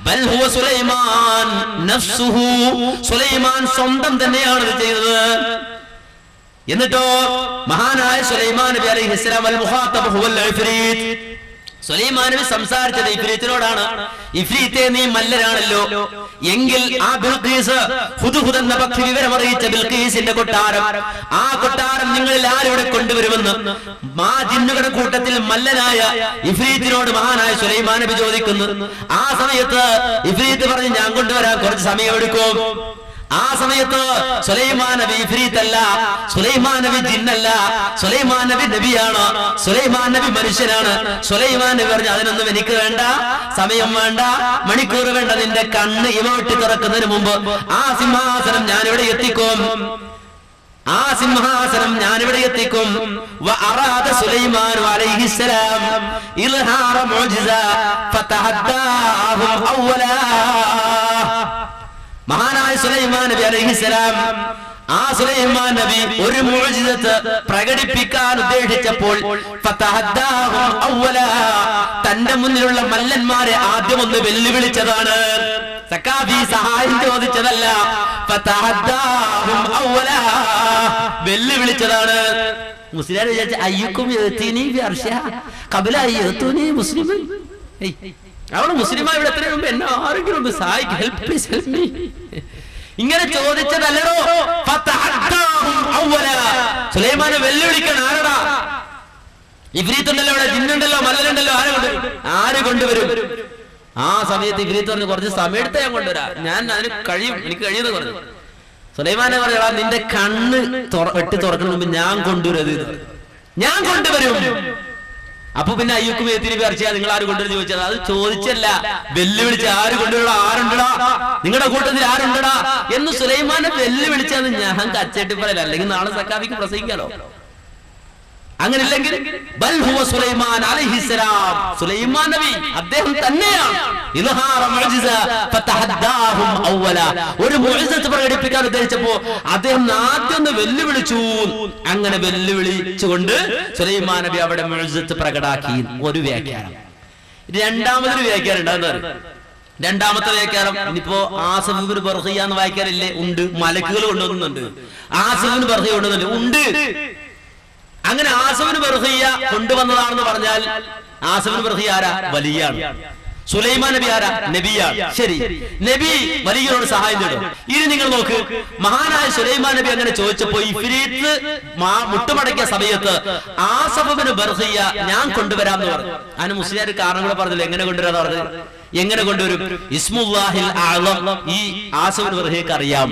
ബൽ ഹുവ സുലൈമാൻ നഫ്സുഹു, സുലൈമാൻ സ്വന്തം തന്നെയാണ് ഇത് ചെയ്തത്. എന്നിട്ടോ മഹാനായ സുലൈമാൻ നബി അലൈഹിസ്സലാം അൽ മുഖാത്തബ് ഹുവൽ ഇഫ്രീത്ത്. സുലൈമാൻ നബി സംസാരിച്ചത് ഇഫ്രീത്തിനോടാണ്. ഇഫ്രീത്തെ, നീ മല്ലനാണല്ലോ എങ്കിൽ ആ ബിൽഖീസ്, ഹുദ്ഹുദ് എന്ന പക്ഷി വിവരമറിയിച്ച ബിൽഖീസിന്റെ കൊട്ടാരം, ആ കൊട്ടാരം നിങ്ങളിൽ ആരോടെ കൊണ്ടുവരുമെന്ന് ആ ജിന്നുകളുടെ കൂട്ടത്തിൽ മല്ലനായ ഇഫ്രീത്തിനോട് മഹാനായ സുലൈമാൻ നബി ചോദിക്കുന്നു. ആ സമയത്ത് ഇഫ്രീത്ത് പറഞ്ഞു, ഞാൻ കൊണ്ടുവരാൻ കുറച്ച് സമയമെടുക്കും. ആ സമയത്ത് സുലൈമാൻ നബി ഇഫ്രീത്തല്ല, സുലൈമാൻ നബി ജിന്നല്ല, സുലൈമാൻ നബി നബിയാണ്, സുലൈമാൻ നബി മനുഷ്യനാണ്. സുലൈമാൻ നബി പറഞ്ഞു, അതിനൊന്നും എനിക്ക് വേണ്ട, സമയം വേണ്ട, മണിക്കൂർ വേണ്ട. നിന്റെ കണ്ണ് ഇമ വെട്ടി തുറക്കുന്നതിന് മുമ്പ് ആ സിംഹാസനം ഞാനിവിടെ എത്തിക്കും, ആ സിംഹാസനം ഞാനിവിടെ എത്തിക്കും. വഅറാദ സുലൈമാൻ അലൈഹിസ്സലാം ഇൽഹാറ മുഅ്ജിസ ഫതഹദ്ദാഹും അവ്വലാ. മഹാനായ സുലൈമാൻ നബി അലൈഹിസ്സലാം, ആ സുലൈമാൻ നബി ഒരു മുഅ്ജിസത്ത് പ്രകടിപ്പിക്കാൻ ഉദ്ദേശിച്ചപ്പോൾ ഫതഹദ്ദാഹും അവ്വലാ, തന്റെ മുന്നിലുള്ള മല്ലന്മാരെ ആദ്യം ഒന്ന് വെല്ലുവിളിച്ചതാണ്. സഖാഫി സഹായം ചോദിച്ചതല്ല, ഫതഹദ്ദാഹും അവ്വലാ, വെല്ലുവിളിച്ചതാണ്. മുസ്ലിം വിചാരിച്ച അയ്യുക്കും യതീനി ബി അർശിഹാ ഖബല അയ്യതൂനി മുസ്ലിമൻ. അവൾ മുസ്ലിമായി ഇവിടെ എത്രയും മുമ്പ് എന്നെ ആരെങ്കിലും ഒന്ന് സഹായിക്കും, ഹെൽപ്പ് പ്ലീസ് ഹെൽപ്പ് മീ. ഇങ്ങനെ ചോദിച്ചതല്ലോ. സുലൈമാനെ വെല്ലുവിളിക്കണം. ആരടാ? ഇബ്രീത്തുണ്ടല്ലോ, ഇവിടെ ജിന്നുണ്ടല്ലോ, മലരുണ്ടല്ലോ, ആര് കൊണ്ടുവരും? ആ സമയത്ത് ഇബ്രീത്ത് പറഞ്ഞു, കുറച്ച് സമയം എടുത്ത് ഞാൻ കൊണ്ടുവരാം, ഞാൻ അതിന് കഴിയും, എനിക്ക് കഴിയുമെന്ന് പറഞ്ഞു. സുലൈമാനെ പറയാ, നിന്റെ കണ്ണ് വെട്ടി തുറക്കുന്ന മുമ്പ് ഞാൻ കൊണ്ടുവരും, ഞാൻ കൊണ്ടുവരും. അപ്പൊ പിന്നെ അയ്യൂക്കും എത്തിരി പറിച്ചാ നിങ്ങൾ ആര് കൊണ്ടുവരും ചോദിച്ചത്? അത് ചോദിച്ചല്ല, വെല്ലുവിളിച്ച ആര് കൊണ്ടുവരാ, ആരുണ്ടടാ, നിങ്ങളുടെ കൂട്ടത്തിൽ ആരുണ്ടടാ എന്ന് സുലൈമാനെ വെല്ലുവിളിച്ചാന്ന് ഞാൻ കച്ചേട്ടി പറയല. അല്ലെങ്കിൽ നാളെ സക്കാഫിക്ക് പ്രസംഗിക്കാലോ. അങ്ങനെ ഇല്ലെങ്കിൽ ബൽ ഹുവ സുലൈമാൻ അലൈഹിസ്സലാം, സുലൈമാൻ നബി അദ്ദേഹം തന്നെയാണ് ഇൽഹാറ മുഅ്ജിസ ഫതഹദ്ദാഹും അവ്വല, ഒരു മുഅ്ജിസത്ത് പ്രകടിപ്പിക്കാൻ ഉദ്ദേശിച്ചപ്പോൾ അദ്ദേഹം ആദ്യം വെല്ലുവിളിച്ചു. അങ്ങനെ വെല്ലുവിളിച്ചുകൊണ്ട് സുലൈമാൻ നബി അവിടെ മുഅ്ജിസത്ത് പ്രകടാക്കി. ഒരു വ്യാഖ്യാനം. രണ്ടാമതൊരു വ്യാഖ്യാനം ഉണ്ടാകുന്നത്, രണ്ടാമത്തെ വ്യാഖ്യാനം ഇനിയിപ്പോ ആസിഫ് ഇബ്നു ബർഖിയ എന്ന് വായിക്കാറില്ലേ? ഉണ്ട്. മലക്കുകൾ കൊണ്ടുവന്നുണ്ട്. ആസിഫ് ഇബ്നു ബർഖിയ കൊണ്ടുവന്നുണ്ട്. ഉണ്ട്. അങ്ങനെ ആസിഫ് ഇബ്നു ബർഖിയ കൊണ്ടുവന്നതാണെന്ന് പറഞ്ഞാൽ ആസിഫ് ഇബ്നു ബർഖിയ ആരാ? വലിയാണ്. സുലൈമാൻ നബി ആരാ? നബിയാണ്. ശരി, നബി വലിയനോട് സഹായം തേടും. ഇനി നിങ്ങൾ നോക്ക്, മഹാനായ സുലൈമാൻ നബി അങ്ങനെ ചോദിച്ചപ്പോ ഇഫ്രീത്ത് മുട്ടുമടക്കിയ സമയത്ത് ആസിഫ് ഇബ്നു ബർഖിയ ഞാൻ കൊണ്ടുവരാമെന്ന് പറഞ്ഞു. അതിന് മുസ്ലിയാർ കാരണങ്ങൾ പറഞ്ഞില്ല, എങ്ങനെ കൊണ്ടുവരാന്ന് പറഞ്ഞത്. എങ്ങനെ കൊണ്ടുവരും? ഇസ്മുല്ലാഹിൽ അഅ്ളം ഈ ആസിഫ് ഇബ്നു ബർഖിയക്ക് അറിയാം.